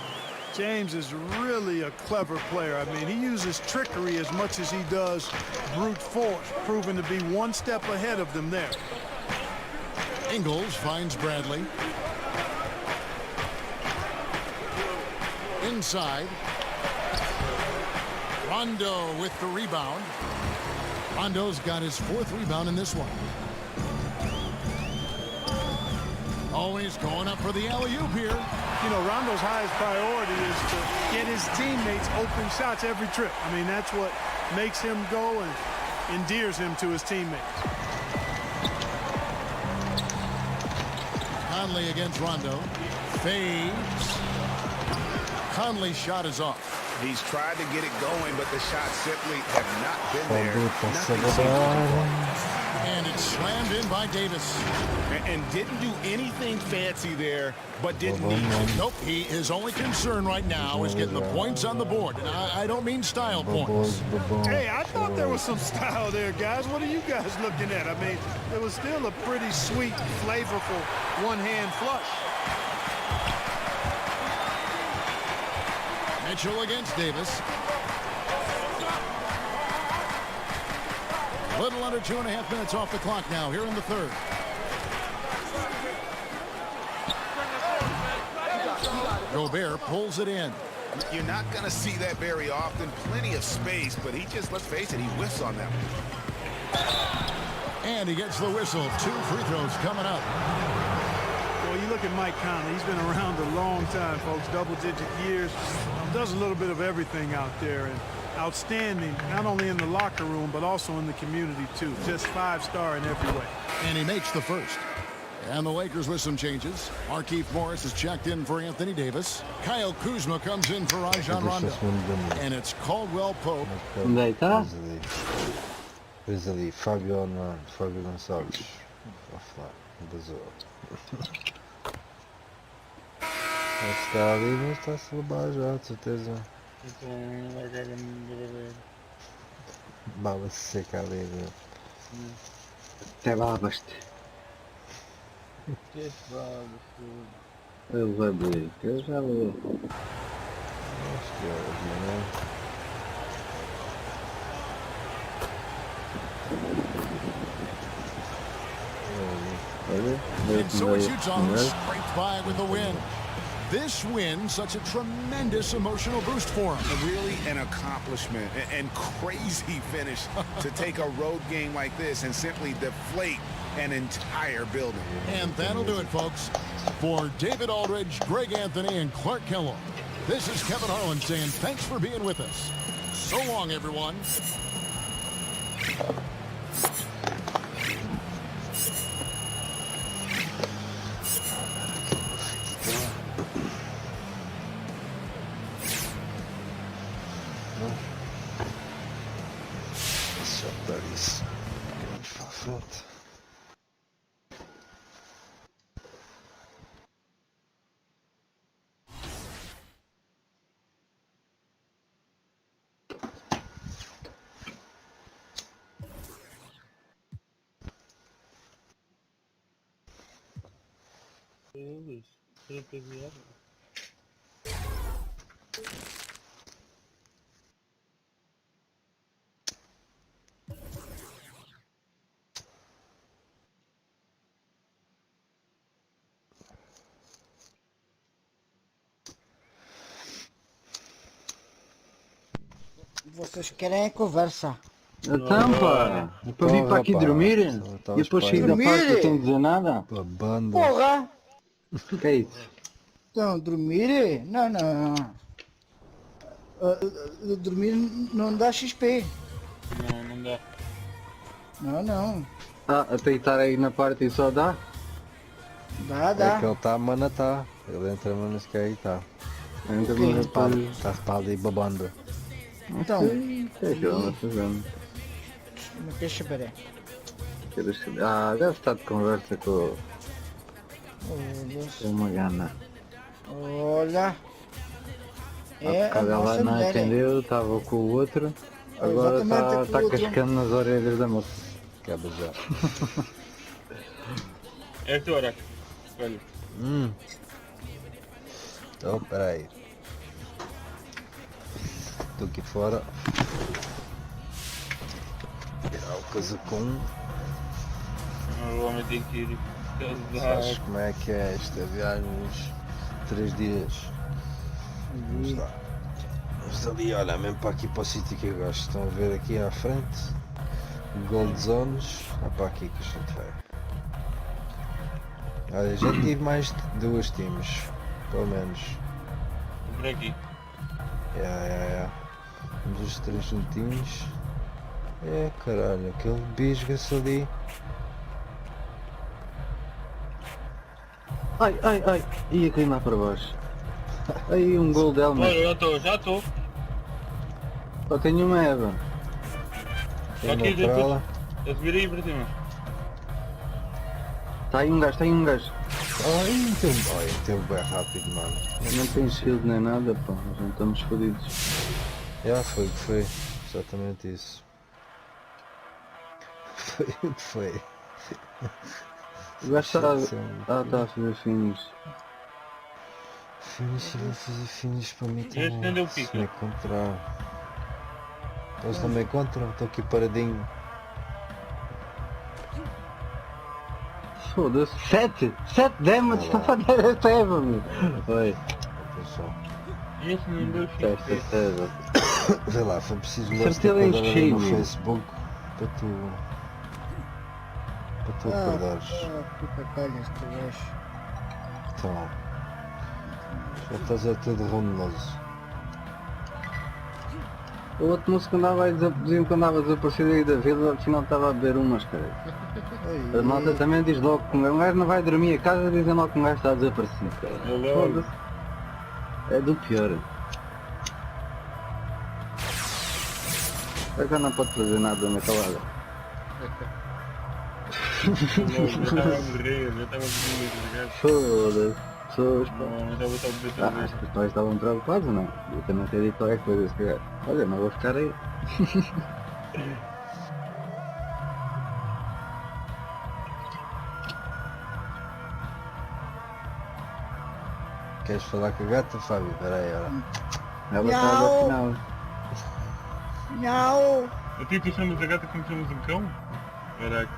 James is really a clever player. I mean, he uses trickery as much as he does brute force, proving to be one step ahead of them there. Ingles finds Bradley. Inside. Rondo with the rebound. Rondo's got his 4th rebound in this one. Oh, he's going up for the alley-oop here. You know, Rondo's highest priority is to get his teammates open shots every trip. I mean, that's what makes him go and endears him to his teammates. Conley against Rondo. Fades. Conley's shot is off. He's tried to get it going, but the shots simply have not been there. And it's slammed in by Davis. And didn't do anything fancy there, but didn't need to. Nope, his only concern right now is getting the points on the board. And I don't mean style points. Hey, I thought there was some style there, guys. What are you guys looking at? I mean, it was still a pretty sweet, flavorful one-hand flush. Mitchell against Davis. A little under 2.5 minutes off the clock now here in the third. Gobert pulls it in. You're not going to see that very often. Plenty of space, but he just, let's face it, he whiffs on that one. And he gets the whistle. 2 free throws coming up. Well, you look at Mike Conley. He's been around a long time, folks, double-digit years. Does a little bit of everything out there, and outstanding, not only in the locker room, but also in the community, too. Just 5-star in every way. And he makes the first. And the Lakers with some changes. Markieff Morris is checked in for Anthony Davis. Kyle Kuzma comes in for Rajon Rondo. And it's Caldwell Pope. Who's ali? Fabio Gonçalves. Está ali, mas está a se levar já, de certeza. Baba-se seca ali, meu. Até babas-te. Eu vou abrir, eu já vou. Acho que é hoje, né? And so it's Utah who scraped by with the win. This win, such a tremendous emotional boost for him. Really an accomplishment and crazy finish to take a road game like this and simply deflate an entire building. And that'll do it, folks. For David Aldridge, Greg Anthony, and Clark Kellogg, this is Kevin Harlan saying thanks for being with us. So long, everyone. Vocês querem conversa. Então, pá, para vir para aqui dormir e depois sair da parte sem dizer nada. Porra! Que é isso? Então, dormir? Não. Dormir não dá XP. Não dá. Não. Até estar aí na parte e só dá? Dá. É que ele está, mana tá. Ele entra, manas que aí tá. Está para ali babando. Então. Deixa eu ver. Deve estar de conversa com uma gana. Olha. Ela não atendeu, estava com o outro. Agora está cascando nas orelhas da moça. Acaba já. É a tua hora. Olha. Então, peraí. Estou aqui fora. Tirar o casacão. O homem tem que ir. Sabes como é que é esta viagem? Uns 3 dias. Vamos lá. Vamos ali, olha, mesmo para aqui para o sítio que eu gosto. Estão a ver aqui à frente. Gold Zones. É para aqui que a gente vai. Olha, já tive mais de 2 times, pelo menos. Por aqui. Temos os 3 juntinhos. Caralho, aquele bisga-se ali. Ai, ia cair lá para baixo. Aí um gol dela, mas... Olha, já estou. Só tenho uma Eva. Só aqui, depois. A subir aí para cima. Tá aí um gajo. Ai, teve bem rápido, mano. Não tem shield nem nada, pá, nós não estamos fodidos. Foi exatamente isso. Foi. O gajo está a fazer finish. Vou fazer finish para mim também. Este não fica. Se me encontrar. Eles também encontram, estou aqui paradinho. Foda-se, 7 damage, está a dar esta Eva, meu. Oi. Este não deu fica. Esta Eva. Vê lá, foi preciso ler esta coisa no Facebook para tu acordares. Puta calhas, tu gajo. Então, já estás a todo rondoso. O outro moço que andava diziam que andava desaparecido aí da vila, afinal estava a beber umas, cara. A malta também diz logo que um gajo não vai dormir a casa, dizem logo que um gajo está desaparecido, cara. Foda-se. É do pior. Agora não pode fazer nada naquela área. Eu estava a morrer, Foda-se. Pessoas, pá. Não, acho que os pais estavam preocupados, não? Eu também teria dito qualquer coisa, se calhar. Olha, não vou ficar aí. Queres falar com a gata, Fábio? Espera aí, olha. Ela está no final. Não! A ti tu chamas a gata como chamas um cão? Caraca.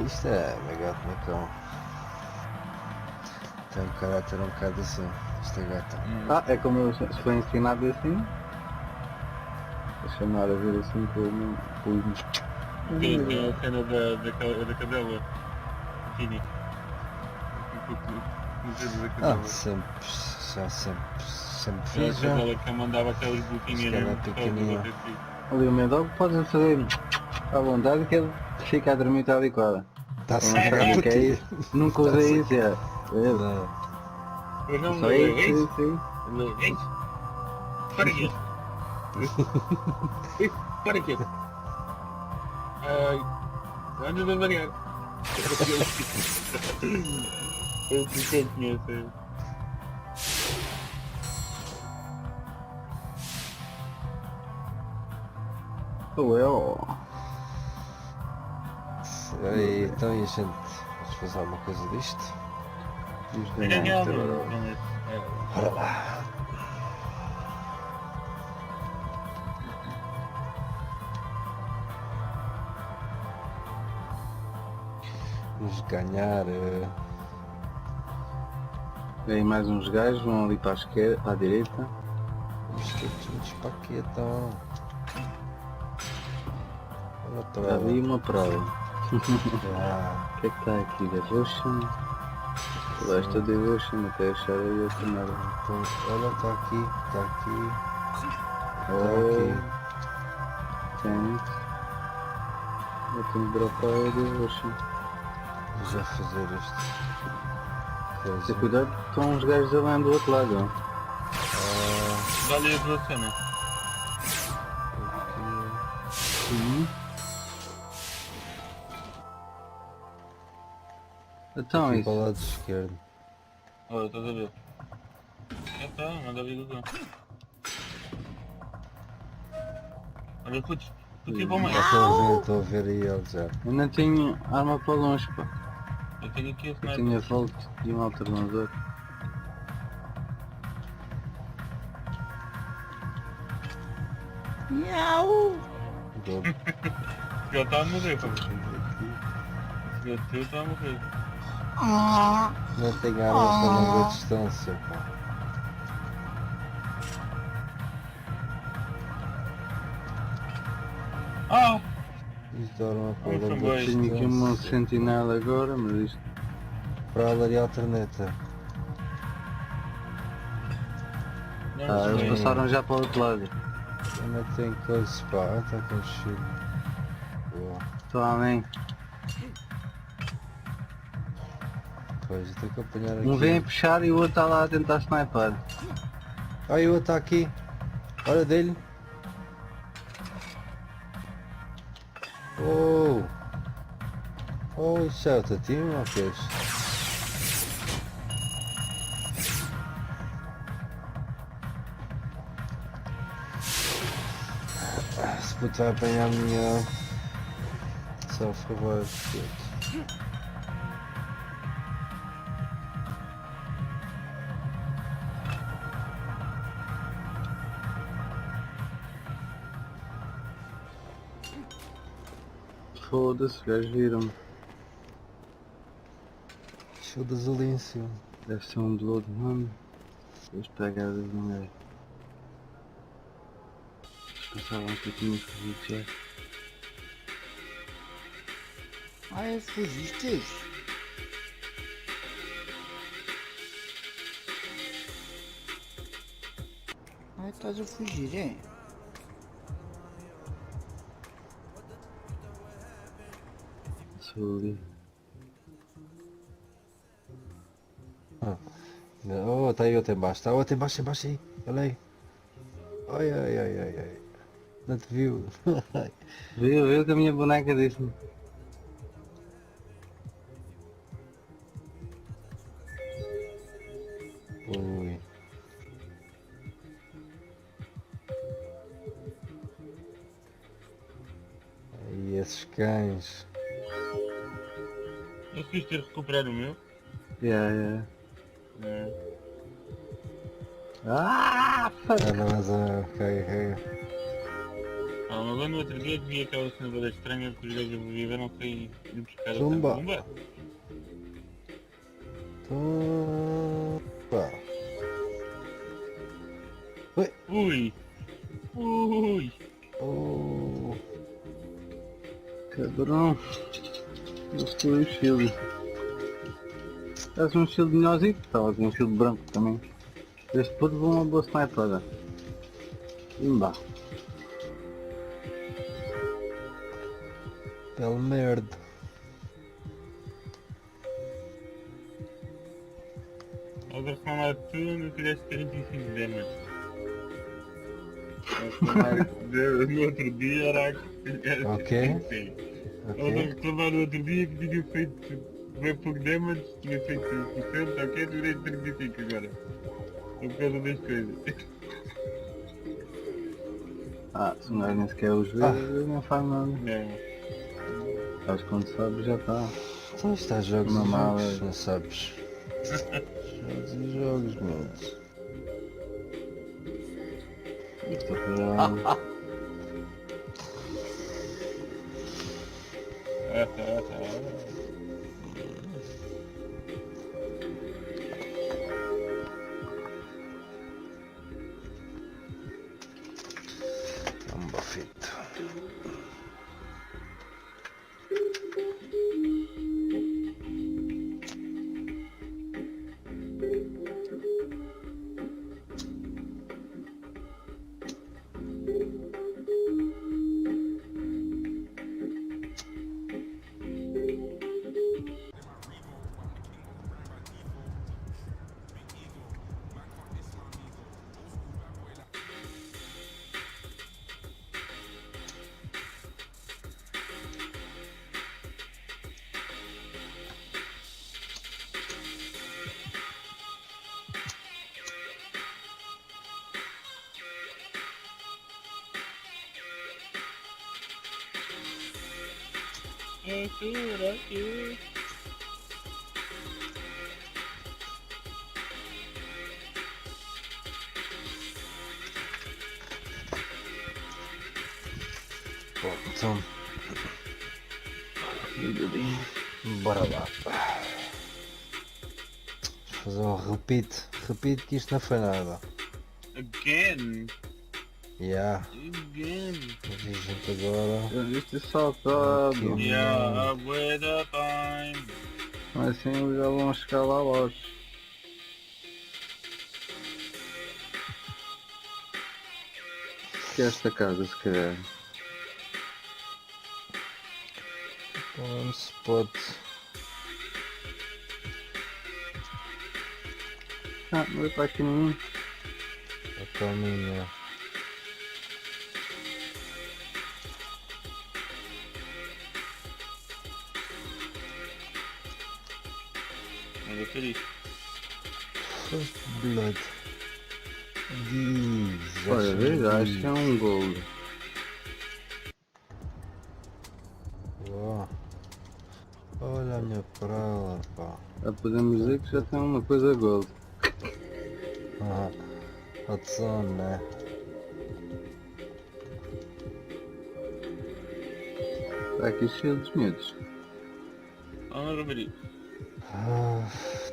Isto é meu gato, meu cão. Tem um caráter um bocado assim, esta gata. É como eu foi ensinado assim. A chamar a ver assim como... Sim, tem a cena da cadela. Tini. Sempre fiz. A cadela que mandava aquelas boquinhas pequenininha. Ali o Mendog pode fazer à vontade que ele fica a dormir tal e qual. Está certo. Que é isso? Nunca usei isso, é. Não, só isso, sim. Para aqui. Para aqui. Anda devagar. Eu preciso conhecer. Aí, então e a gente? Vamos fazer alguma coisa disto? Bora lá. Vamos ganhar. Vem mais uns gajos, vão ali para a esquerda, para a direita. Vamos todos para aqui então. Já vi uma prova. O que é que está aqui? Devotion? Leste Devotion, até achar aí esta merda. Então, olha, está aqui. Thanks. Eu tenho que dropar a Devotion. Vou já fazer isto. Tem cuidado que estão uns gajos ali do outro lado. Dá-lhe a Devotion, né? Então aqui isso. para o lado esquerdo. Olha, estás a ver? Tá, manda vir do cão. Olha, putz, tu para o meio. Estou a ver aí ele já. Eu não tenho arma para longe, pá. Eu tenho aqui a Eu sniper. tinha Volt e um alternador. Miau! Já está a morrer, pá. Já está a morrer. Não tenho arma para longa distância, pá. Isto era uma coisa tenho aqui uma sentinela agora, mas isto... Para a área alternata. Eles passaram já para o outro lado. Onde é que tem coisa? Pá, está com cheiro. Boa. Estou amém. Pois, eu tenho que apanhar aqui. Um vem a puxar e o outro está lá a tentar sniper. Ah, e o outro está aqui. Olha dele. Oh! Oh, isso é outro time ou que é isso? Esse puto vai apanhar a minha... Só a favor, puto. Foda-se, os gajos viram-me. Show de Zalício. Deve ser um do outro, mano. As pegadas não é. Pensavam que eu tinha fugido já. Ah, é, fugiste? Ah, estás a fugir, é? Sou ali. Oh, está aí outro embaixo. Está outro embaixo aí. Olha aí. Ai, ai, ai, ai, ai. Não te viu. Viu que a minha boneca disse-me. Ui. Aí esses cães. Não quis ter recuperado o meu? Yeah. Fuck! Ah, não, mas ok. Mas lá no outro dia vi aquela cena estranha que os gajos viveram sem ir buscar Tumba! Tumba! Ui! Oh! Cabrão! Gostou do shield. Estás um shield melhorzinho? Estava com um shield branco também. Este puto vou uma boa sniper. Imba. Bela merda. Agora se não há tudo, não fizeste 45 damage. No outro dia era Ok. Eu não reclamar no outro dia que tinha feito bem pouco damage, tinha feito 60, ok? Durei 35 agora. Por causa das coisas. Se um gajo nem sequer os vê, não faz nada. Acho que quando sabe já está. Então está jogos e jogos, não sabes? Jogos e jogos, mano. Estou para... Feito. Bom, então... Bora lá. Vamos fazer um repeat que isto não foi nada. Again? Yeah. Again. Dizem-te agora. Isto é saltado. Yeah, a bué da time. Mas assim eles já vão chegar lá logo. Que é esta casa, se calhar. Um spot. Ah, mas está aqui nenhum. A caminha. Olha por isso. First blood. Diz. Olha, veja, acho que é um gol. Oh. Olha a minha prala, pá. Já podemos dizer que já tem uma coisa gold. Hot zone, né? Está aqui cheio de miúdos. Olha por isso.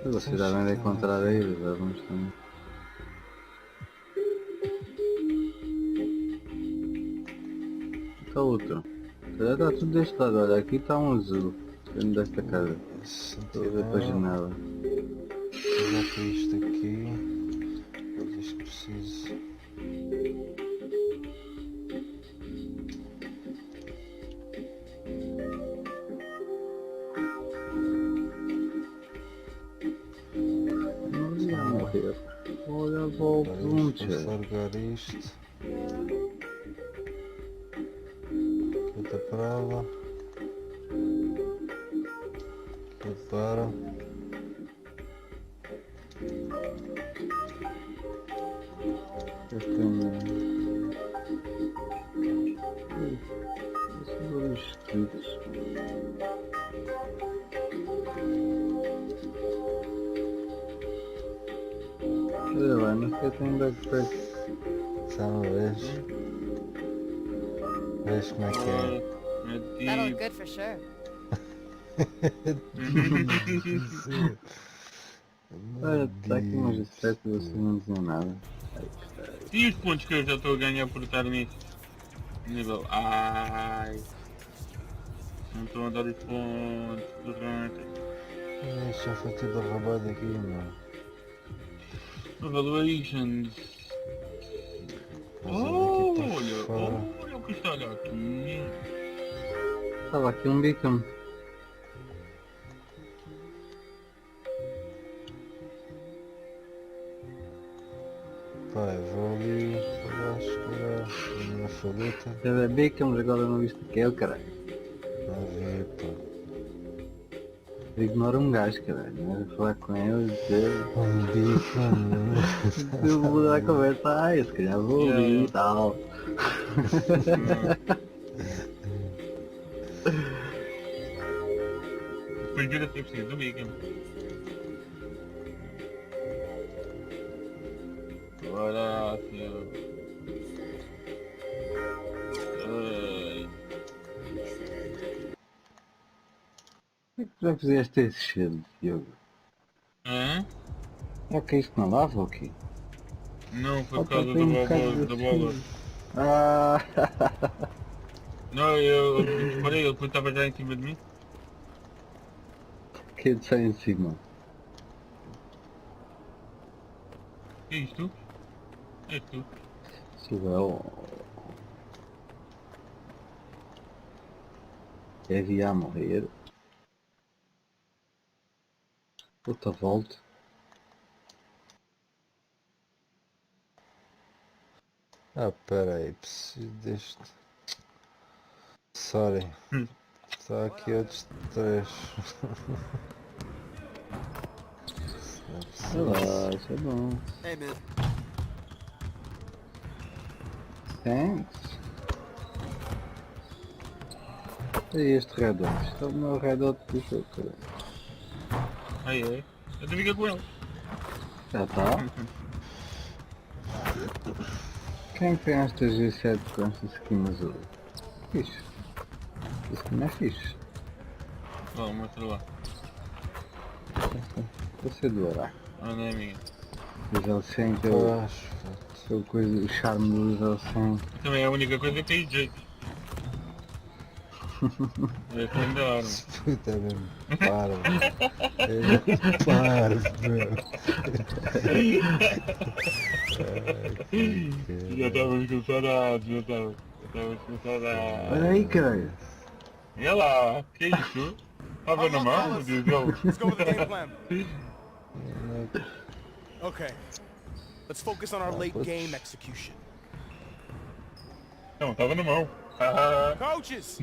Vocês já vêm de encontrar aí, já vamos também. Está outro. Já está tudo deste lado, olha, aqui está um azul. Dentro desta casa. Estou a ver para a janela. Já para isto aqui. Mas isto preciso. Olha, volta um tchê. Vou largar isto. Outra prova. Prepara. Eu tenho... Esses dois escritos. Olha lá, mas que eu tenho backpack. Só uma vez. Vês como é que é. That'll look good for sure. Olha, está aqui umas espécies e vocês não diziam nada. E os pontos que eu já estou a ganhar por estar nisso? Nível. Ai. Não estou a dar os pontos. Durante. Já foi tudo roubado aqui, mano. Evaluations. Olha o que está aqui. Estava aqui um beacon. Pai, vou ali, eu acho que era a minha faluta. Era beacon, mas agora não viste que é o caralho. A ver, pá. Ignora um gajo, caralho, não é falar com ele e dizer... Um beacon, eu vou mudar a conversa, se calhar vou ali e tal. Depois vira ter preciso do beacon. Agora, senhor. Como é que tu já fizeste esse cheiro, Diogo? É que isto não lava ou quê? Não, foi por causa da bola. Ah! Não, eu disparei, ele estava já em cima de mim. Que de sair em cima? Que é isto? É tu? Sou havia a morrer. Outra volta. Ah, peraí, preciso deste. Sorry. Está aqui outros 3. Olá, isso é bom. Hey, man. Thanks. E este Red Hot? Isto é o meu Red Hot do jogo, cara. Aí é. Eu te fiquei com ele. Já está. Quem tem esta G7 com esta skin azul? Fixe. Esta skin é fixe. Vamos, mostra lá. Vou ser do Araque. Ah, não é minha. Mas ele sente o coisa, o charme do ele sente. Também é a única coisa que tem jeito. Puta mesmo, para. Para, bro. Já estávamos com saudades, já estávamos com saudades. Olha aí, caralho. Olha lá, que isso? Estava na mão, meu Deus. Let's go with the game plan. Okay, let's focus on our late game execution. Não, estava na mão. Coaches,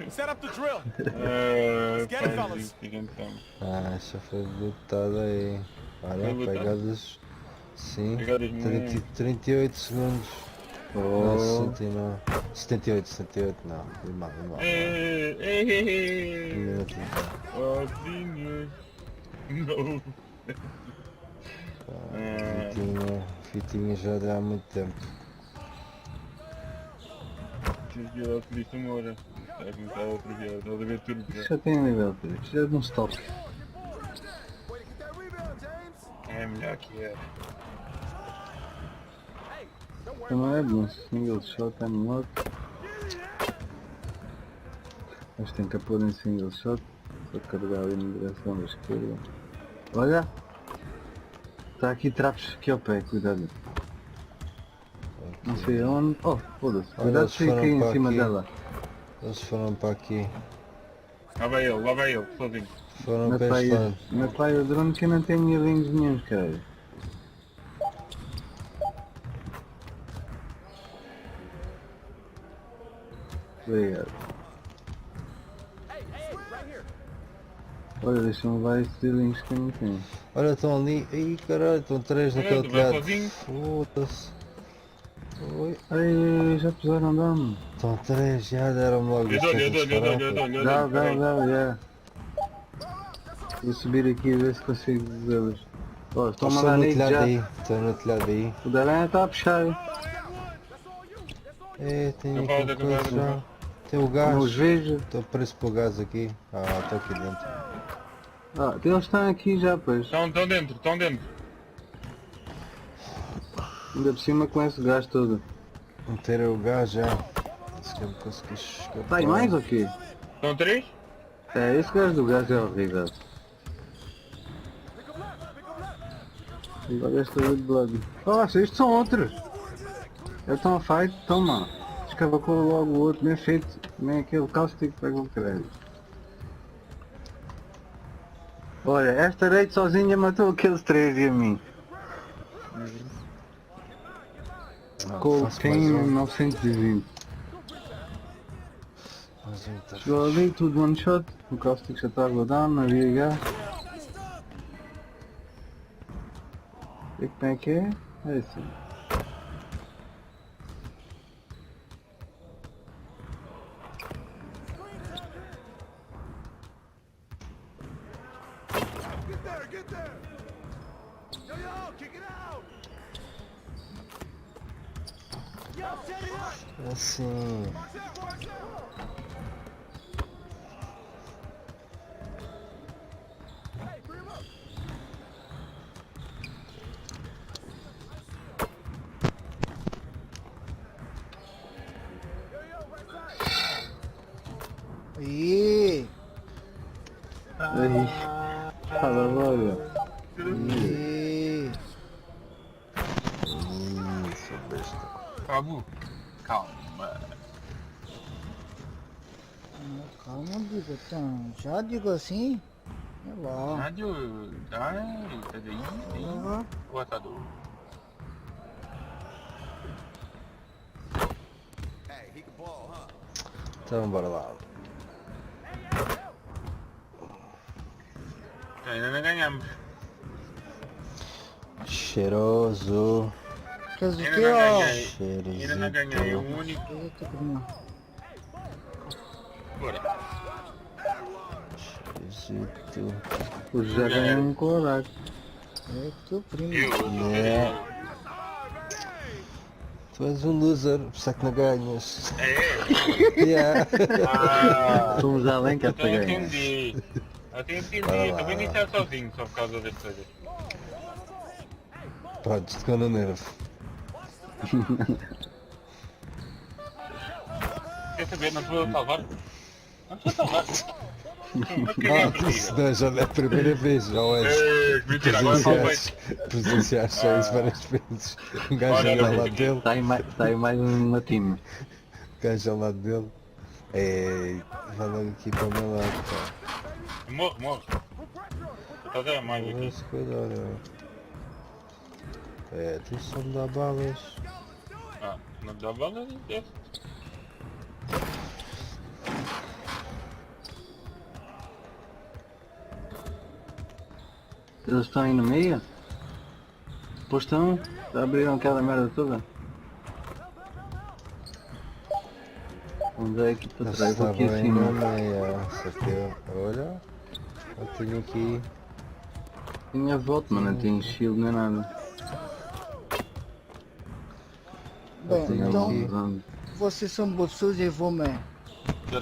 set up the drill. Let's get it, fellas. Essa foi lutada aí. Olha, pegadas. Sim, 38 segundos. Não, 69. 78, não. Foi mal. Não. Fitinha já dá há muito tempo. Já tem nível 3, precisa de um stop. É melhor que é. Não é bom, single shot é melhor. Mas tem que pôr em single shot. Só carregar ali na direção da esquerda. Olha! Está aqui trapos aqui ao pé, cuidado. Não sei onde. Oh, foda-se. Cuidado se cair em cima dela. Eles foram para aqui. Lá vai ele, sozinho. Foram para este lado. Meu pai, o drone que eu não tenho níveis nenhum, cara. Obrigado. Olha, deixa-me levar estes dealinhos que eu não tenho. Olha, estão ali. Ih, caralho, estão 3 naquele telhado. Foda-se. Oi. Ai, já puseram dano. Estão 3, já deram-me logo. Dá, já. Vou subir aqui e ver se consigo vê-los. Oh, estão a mandar nisso já. Estão no telhado aí. O da aranha está a puxar. Tem aqui coisa já. Tem o gás. Os vejo. Estou preso pelo gás aqui. Estou aqui dentro. Eles estão aqui já, pois. Estão dentro. Ainda por cima com esse gás todo. Meter o gás já. Se eu conseguir escapar. Está aí mais ou quê? Estão 3? É, esse gás do gás é horrível. Agora esta de blood. Nossa, estes são outros. Eles estão a fight, toma. Escavacou logo o outro, nem feito. Nem aquele cáustico pega o crédito. Olha, esta rede sozinha matou aqueles 3 e a mim. Com quem 920. Chegou ali, tudo one shot. O cáustico já estava down, não havia gás. E como é que é? É assim. Assim. Aí. Aí. Fala, olha. Aí. Seu besta. Cabo, calma. Calma, diga, já digo assim. É lá. Rádio, tá aí, botador. Então bora lá. Ainda não ganhamos. Cheiroso. Fez o Ainda quê, não ó? ganhei. Ainda não ganhei, o único. Bora. Cheirosito. O José ganhou um colorato. É teu primo. Tu és um loser, por isso é que não ganhas. É? Yeah. Somos além que é para Eu ganhar. entendi. Eu entendi. Eu também nem estava sozinho só por causa das coisas. Pronto, tocou no nervo. Quer saber, não vou salvar. Não vou salvar. Isso não, já não é a primeira vez, já és. Presenciaste já isso várias vezes. Um gajo ali ao lado dele. Está aí mais uma time. Um gajo ao lado dele. Vai logo aqui para o meu lado, pá. Morre. Estás a mais aqui. Se cuidar, tu só me dá balas. Não dá balas? Eles estão aí no meio? Pois estão? Abriram aquela merda toda? Onde é que tu traz aqui acima? Olha, eu tenho aqui. Tinha volta, mas não tem shield nem nada. Bem, então vocês são bolsos e vou me.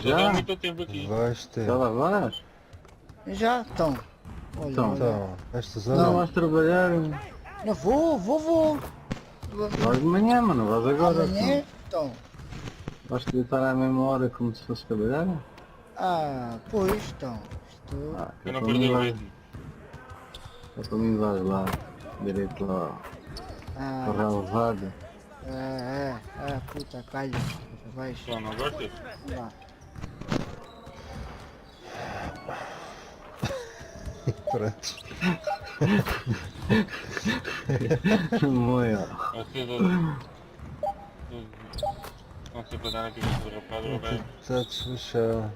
Já há muito tempo aqui. Vais ter. Já lá vais? Já estão. Então, esta zona. Não vais trabalhar. Não vou. Vais de manhã, mas não vais agora. Amanhã, então. Vais querer estar à mesma hora como se fosse trabalhar? Pois, então. Eu não perdi o ritmo. Só para mim vais lá, direito lá, para relevado. Puta, calha. Vais. Não gostas? Lá. Pronto. Moia. Não sei para dar aqui no rapaz, Roberto. Está-te no chão.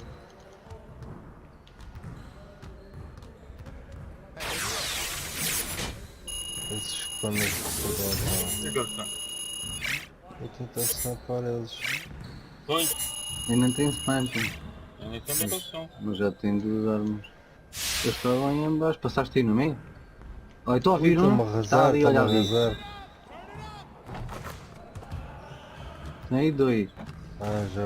Esses escondem se vou tentar snipar eles. Dois. Eu não tenho sniper. Eu nem sei onde é que eles são. Mas já tenho duas armas. Eu estava aí embaixo, passaste aí no meio? Olha, estou a ouvir um. Está ali, olha ali. Tem aí dois.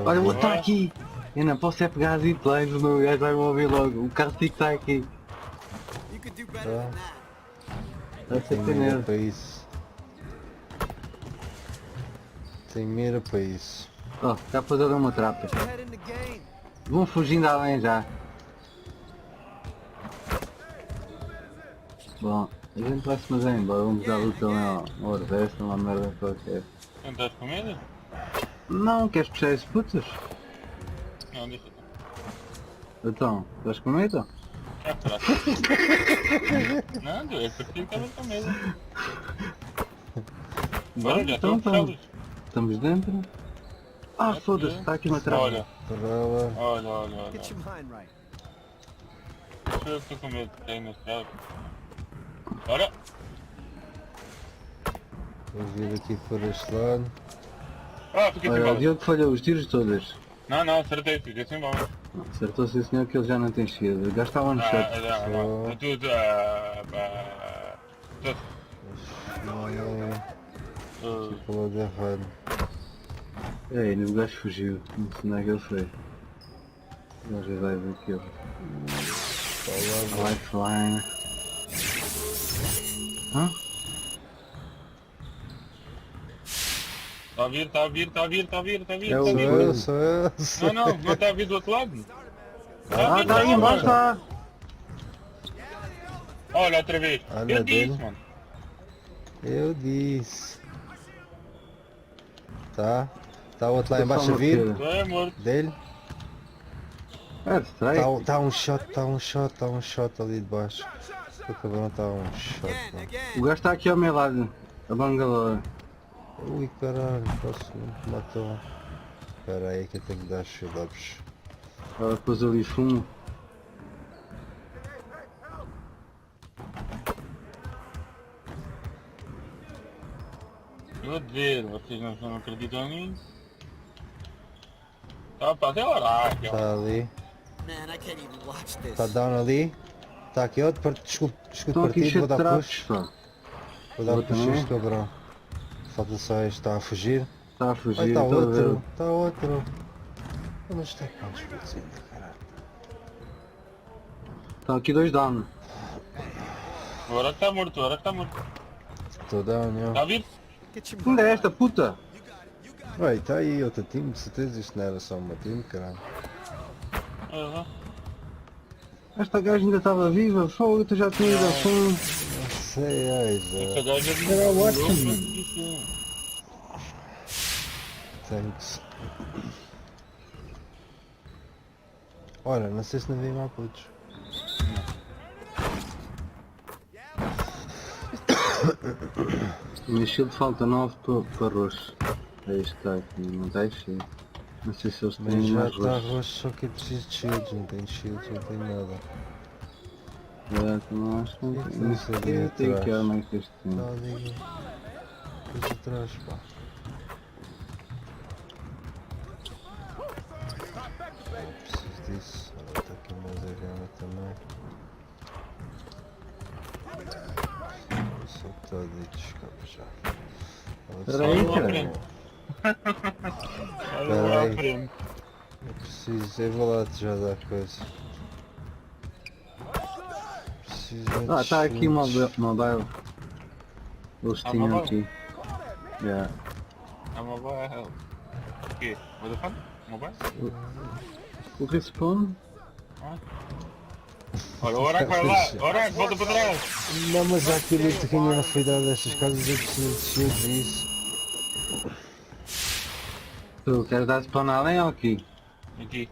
Olha, o outro está aqui. Eu não posso pegar as hitplanes, o meu gajo vai me ouvir logo. O castigo está aqui. Vai ser mira para isso. Tem mira para isso. Já pôs ali uma trapa. Vão fugindo além já. Bom, a gente vai se fazer embora, vamos dar luta lá ao Orvesta, uma merda qualquer. Não estás com medo? Não, queres puxar esses putos? Não, deixa. Então, estás com medo? Não, eu prefiro que estava com medo. Bora, já então estamos dentro. Foda-se, está aqui uma trava. Olha. Eu estou com medo de cair na estrada. Bora! Vou vir aqui por este lado. Fiquei sem Olha, o balas. Diogo falhou os tiros todos. Não, acertei, fiquei sem balas. Acertou-se o senhor que ele já não tem shield. O gajo está one shot. Tipo lado errado. Ei, o gajo fugiu. Não sei onde é que ele foi. O gajo vai ver aquilo. Lifeline. Está a vir. Sou eu. Não está a vir do outro lado? Está aí embaixo, está. Olha, outra vez. Olha Eu dele. disse, mano. Eu disse. Tá o outro lá embaixo a vir. É morto. Dele. Strike. Tá um shot ali de baixo. O cabrão está um shot. Mano. O gajo está aqui ao meu lado. A bangalore. Ui caralho, posso me matou. Espera aí que eu tenho que dar shield-ups. Ela pôs ali fumo. Vou dizer, vocês não acreditam em mim? Tá para até orar. Está ali. Está down ali. Está aqui outro, escudo partido, vou dar push. Vou dar push a este cabrão. Falta só este, está a fugir. Está a fugir, está outro. Mas está aqui uns putos ainda, caralho. Estão aqui dois down. Agora que está morto. Tô down, já. Tá vindo? Onde é esta puta? Ué, tá aí outro time, de certeza isto não era só uma time, caralho. Aham. Esta gaja ainda estava viva, fogo, tu já tinha ido ao fundo. Não sei, ai já. Essa gaja Era o Watson. Thanks. Ora, não sei se não vem lá putos. O meu shield falta 9 para roxo. Aí está aqui, não está cheio. Não sei se eles têm Mas já mais está roxo. roxo, só que eu preciso de shields, não tenho shields, não tenho nada. Não acho que não tem. Não sei ali Tem atrás. que armar que este tem. Está ali. Depois atrás, pá. Não preciso disso. Olha, está aqui mais a gama também. Só que está ali de escape já. Espera aí, cara. Olha lá, primo. Eu preciso, eu vou lá já dar coisa. Preciso de Está aqui o shields. mobile. Eles tinham mobile? aqui. Yeah. A mobile. O quê? Vodafone? Mobile? O respawn? Olha, o Orac vai lá. Orac, volta para trás. Não, mas há aquilo que ainda não foi dado destas casas, eu preciso de shields e isso. Tu queres dar spawn além ou aqui? Aqui.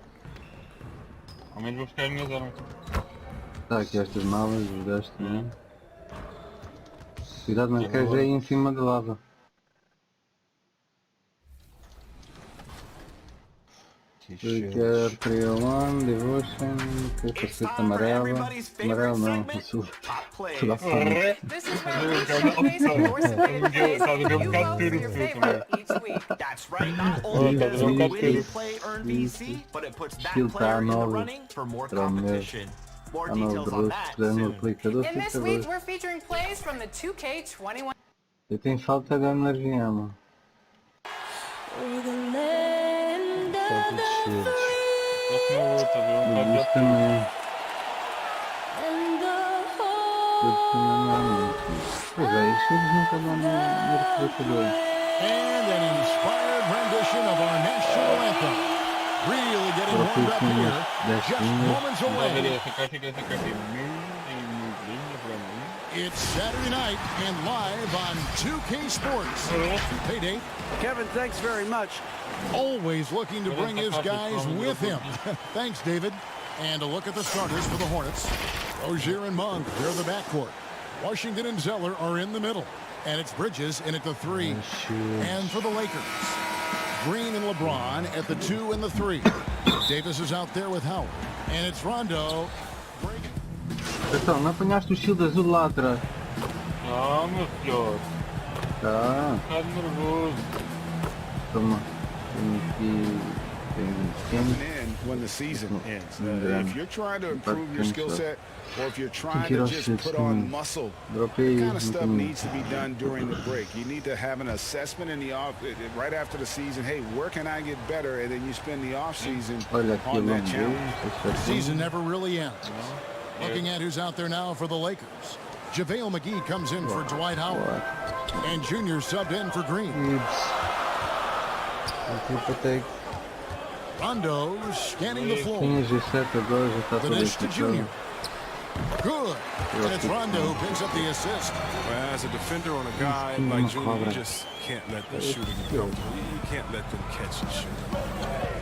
Ao menos vou buscar as minhas armas. Está aqui estas malas, os gajos também. Cuidado, mas queres aí em cima de lava. Eu quero 301, Devotion, capacete amarela. Amarelo não, azul. Tudo à frente. This is where each showcase a course of plays you vote for your favorite each week. That's right. Not only does winning play earn VC, but it puts that player in the running for more competition. More details on that soon. In this week, we're featuring plays from the 2K21. Eu tenho falta de energia, mano. Falta de shields. Mas isso também. Eu também não há muito. Pois é, os shields nunca dão no refrigerador. And an inspired rendition of our national anthem. Really getting warmed up here. Just moments away. It's Saturday night and live on 2K Sports. Hey, Dave. Kevin, thanks very much. Always looking to bring his guys with him. Thanks, David. And a look at the starters for the Hornets. Rozier and Monk, they're the backcourt. Washington and Zeller are in the middle. And it's Bridges in at the 3. And for the Lakers, Green and LeBron at the 2 and the 3. Davis is out there with Howard. And it's Rondo. Então, não apanhaste o shield azul lá atrás? Ah, meu senhor. Tá. Tá nervoso. Toma. Tem aqui. Coming in when the season ends. If you're trying to improve your skill set, or if you're trying to just put on muscle, that kind of stuff needs to be done during the break. You need to have an assessment in the off right after the season. Hey, where can I get better? And then you spend the off season on that challenge. The season never really ends. Looking at who's out there now for the Lakers. JaVale McGee comes in for Dwight Howard. And Junior subbed in for Green. Rondo scanning the floor. Finish to Junior. Good. And it's Rondo who picks up the assist. Well, as a defender on a guy like Junior, you just can't let the shooting come. You can't let them catch and shoot.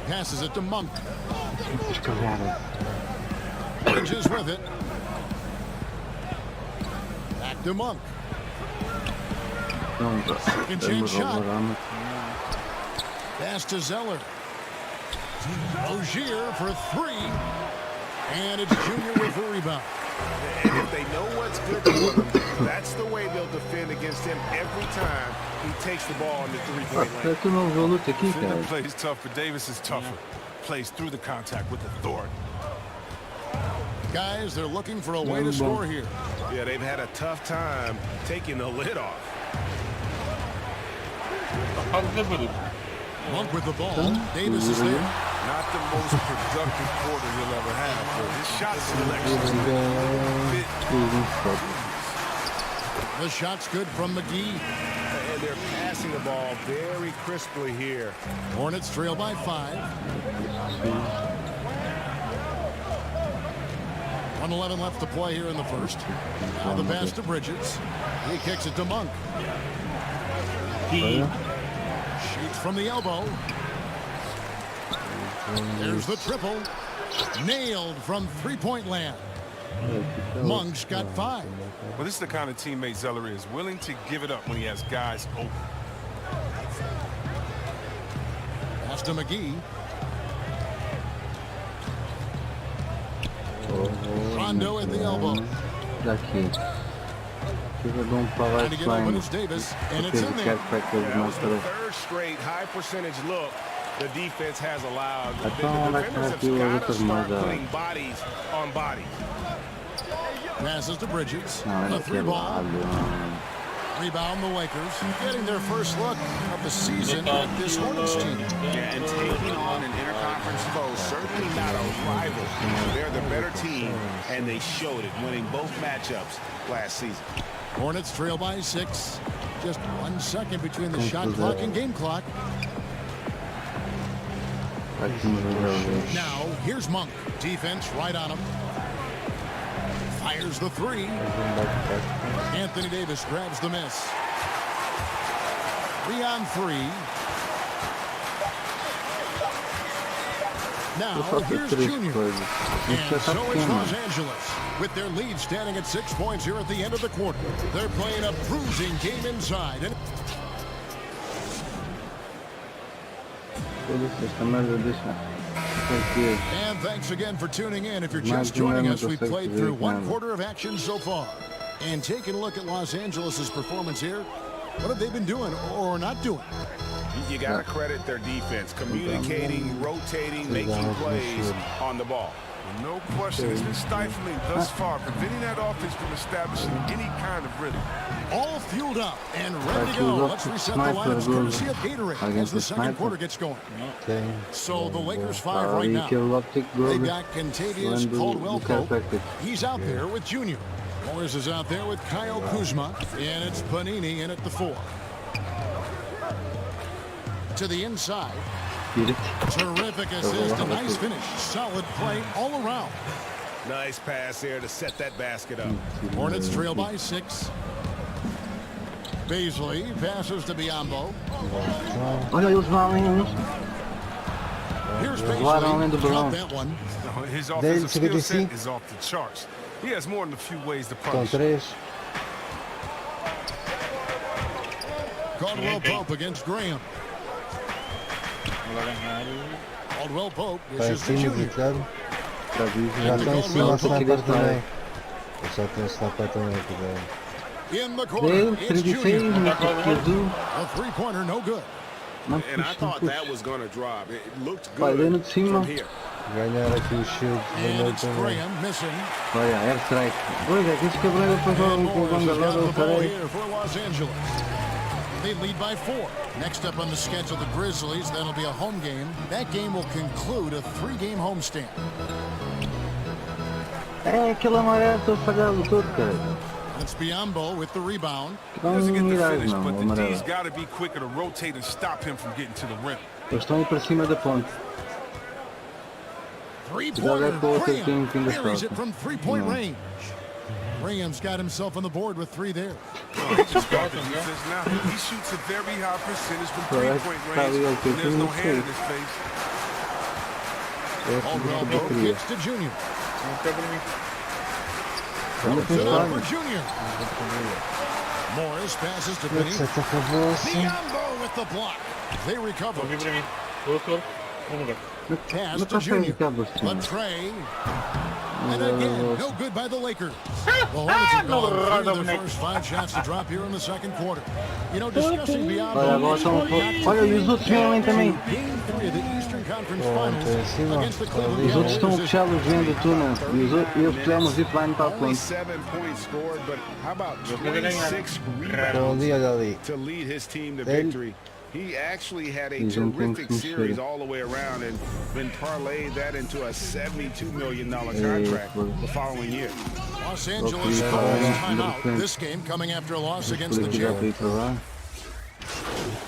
Passes it to Monk. Bridges with it. Back to Monk. Second chance shot. Pass to Zeller. Rozier for 3. And it's Junior with the rebound. And if they know what's good for them, that's the way they'll defend against him every time he takes the ball in the three-point lane. Defender plays tough, but Davis is tougher. Plays through the contact with authority. Guys, they're looking for a way to score here. Yeah, they've had a tough time taking the lid off. Monk with the ball. Davis is there. Not the most productive quarter he'll ever have, but his shot selection The shot's good from McGee. And they're passing the ball very crisply here. Hornets trail by 5. 1:11 left to play here in the first. Now the pass to Bridges. He kicks it to Monk. He shoots from the elbow. There's the triple. Nailed from three-point land. Monk's got 5. Well, this is the kind of teammate Zeller is, willing to give it up when he has guys open. Pass to McGee. Rondo at the elbow. Daqui. Eu vou dar Trying to get open is Davis, and it's in there. That was the third straight high percentage look the defense has allowed. The defenders have got to start putting bodies on bodies. Passes to Bridges. A 3-ball. Rebound the Lakers. Getting their first look of the season with this Hornets team. Yeah, and taking on an interconference foe, certainly not a rival. They're the better team, and they showed it, winning both matchups last season. Hornets trail by 6. Just 1 second between the shot clock and game clock. Now, here's Monk. Defense right on him. Fires the 3. Anthony Davis grabs the miss. 3 on 3. Now, here's Junior. And so it's Los Angeles, with their lead standing at 6 points here at the end of the quarter. They're playing a bruising game inside. And thanks again for tuning in. If you're just joining us, we've played through 1 quarter of action so far. And taking a look at Los Angeles' performance here, what have they been doing or not doing? You got to credit their defense, communicating, rotating, making plays on the ball. No question, it's been stifling thus far, preventing that offense from establishing any kind of rhythm. All fueled up and ready to go. Let's reset the lineups courtesy of Gatorade as the second quarter gets going. So the Lakers 5 right now. They got Contavious Caldwell-Pope. He's out there with Junior. Morris is out there with Kyle Kuzma. And it's Panini in at the 4. To the inside. Terrific assist, a nice finish. Solid play all around. Nice pass there to set that basket up. Hornets trail by 6. Beasley passes to Biombo. Here's Beasley. Count that one. His offensive skill set is off the charts. He has more than a few ways to punish. Caldwell-Pope against Graham. Caldwell-Pope dishes to Junior. In the corner, it's Junior. A three-pointer, no good. And I thought that was going to drop. It looked good from here. And it's Graham missing. Here for Los Angeles. They lead by 4. Next up on the schedule, the Grizzlies. That'll be a home game. That game will conclude a 3-game homestand. It's Biombo with the rebound. He doesn't get the finish, but the D's got to be quicker to rotate and stop him from getting to the rim. Three-pointer. Graham buries it from three-point range. Graham's got himself on the board with 3 there. He just got the defense now. He shoots a very high percentage from three-point range, and there's no hand in his face. Caldwell-Pope kicks to Junior. For Junior. Morris passes to Benny. Biombo with the block. They recover. Pass to Junior. Latrey. And again, no good by the Lakers. The Hornets have gone 3 of their first 5 shots to drop here in the second quarter. You know, discussing beyond Game 3 of the Eastern Conference Finals against the Cleveland Cavaliers. Only 7 points scored, but how about 26 rebounds to lead his team to victory? He actually had a terrific series all the way around and then parlayed that into a $72 million contract the following year. Los Angeles calls timeout. This game coming after a loss against the Jets.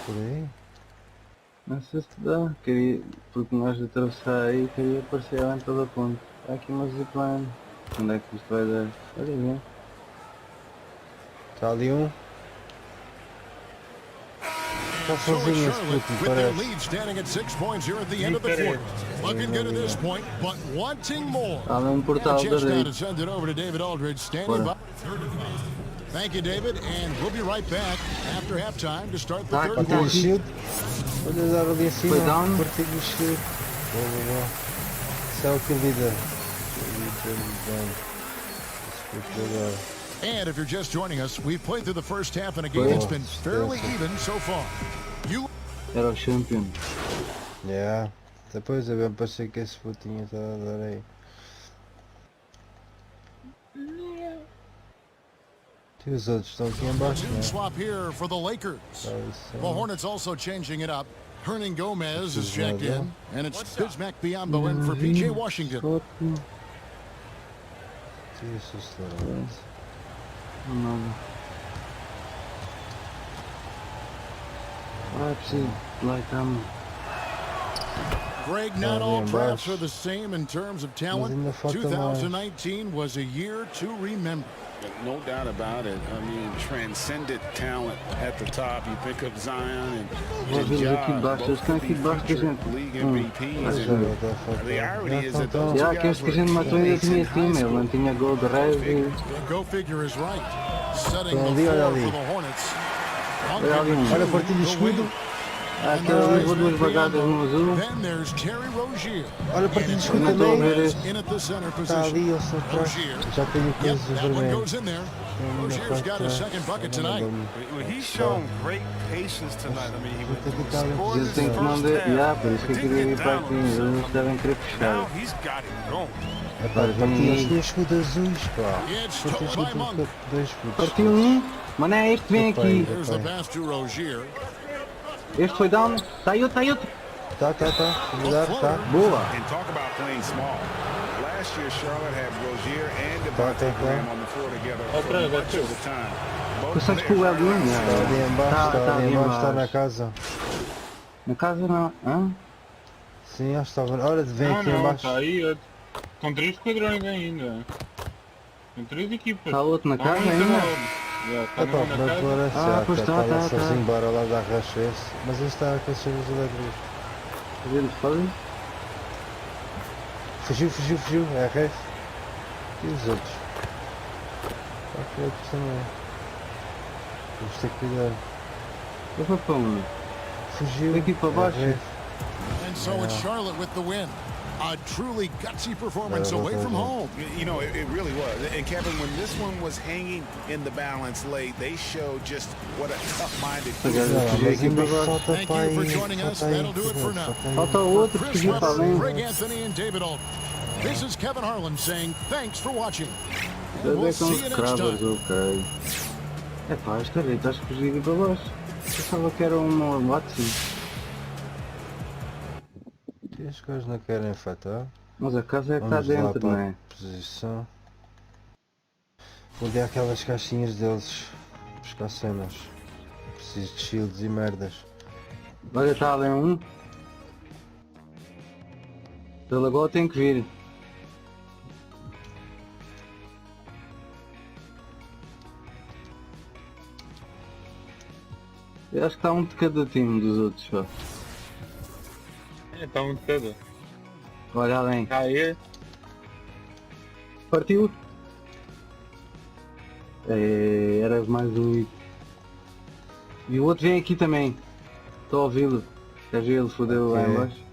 Por aí. Não sei se dá, queria, porque nós de atravessar aí queria aparecer lá em toda a ponte. Há aqui uma zipline. Onde é que isto vai dar? Olha bem. Está ali um. Está sozinho esse puto, With their parece. lead standing at 6 points here at the end of the fourth. Looking good at this point, but wanting more. Está ali portal And a chance now direito. to send it over to David Aldridge, standing by. Thank you, David, and we'll be right back after halftime to start the third Partilha o quarter. shield. Olha dar ali acima. Foi down. Partilha o shield. Boa, boa. Isso é o que líder. And if you're just joining us, we've played through the first half in a game that's been fairly even so far. Era o champion. Yeah. Depois é bem parecer que esse putinho está a dar aí. E os outros estão aqui em baixo, né? Swap here for the Lakers. The Hornets also changing it up. Hernan Gomez is checked in, and it's Bismack Biyombo in for PJ Washington. Greg, not all drafts are the same in terms of talent. 2019 was a year to remember. No doubt about it. I mean, transcendent talent at the top. You pick up Zion and Ja, both could be future league MVPs. And the irony is that those Já, guys que a gente matou ainda tinha time, ele não tinha gol de rave. Go figure is right. Setting the Ali, olha floor ali. for the Hornets. Olha ali um. Olha a partilha de escudo. Há aquela levou duas bagadas no azul. Then there's Terry Rozier. Olha a partilha de escudo Não estou a ver também. este. In at the center Está position. ali, eu sou atrás. Já tenho Yep, coisas that one vermelhas. goes in there. Rozier's got his second bucket tonight. Well, he's shown great patience tonight. I mean, he scored Eles his têm que não first der. Já, half, por isso que eu but queria didn't ir get para down aqui. on Eles himself. devem querer Now fechar. he's got it going. Partilha os escudos azuis, pá. It's Partilha stolen by escudo Monk. com dois putos. Partiu um. Mas não é este, vem aqui. There's the pass to Rozier. Este foi down. Está aí outro, está aí outro. Tá. Cuidado, tá. Boa. And talk about playing small. Last year, Charlotte had Rozier and Devontae Graham on the floor together for much of the time. Tu sabes que o Elinho Está ali embaixo, está ali embaixo, está na casa. Na casa não. Hã? Sim, acho que estava. Olha, vem aqui Não, embaixo. está aí. Com 3 esquadrões ainda. Com 3 equipas. Está outro na casa Um ainda? Já, está Epá, na casa. parece pois está tá, lá tá. sozinho, bora lá dar racha esse. Mas este está com as chaves elétricas. Eles fazem? Fugiu, é a ref. E os outros? Ok, outros também. Vamos ter que cuidar. Eu vou para onde? Fugiu. Aqui para baixo. É a ref. And so it's Charlotte with the win. A truly gutsy performance away from home. You know, it really was. And Kevin, when this one was hanging in the balance late, they showed just what a tough-minded Thank you for joining us. That'll do it for now. Falta o outro que Chris fugiu para Webber, além. Greg Anthony, and David Aldridge. This is Kevin Harlan saying thanks for watching. And Deve we'll é com see os you next cravas, time. ok. É pá, esta vez estás fugido para baixo. Pensava que era uma Watson. Os gajos não querem afetar. Mas a casa é que está Vamos lá dentro, para não a é? posição. Vou dar aquelas caixinhas deles. Buscar cenas. Preciso de shields e merdas. Olha, está ali um. Ele agora tem que vir. Eu acho que está um de cada time dos outros, pá. É, está um de cada. Olha além. Aí. Partiu. É, era mais um. E o outro vem aqui também. Estou a ouvi-lo. Quer ver? Ele fodeu lá em baixo.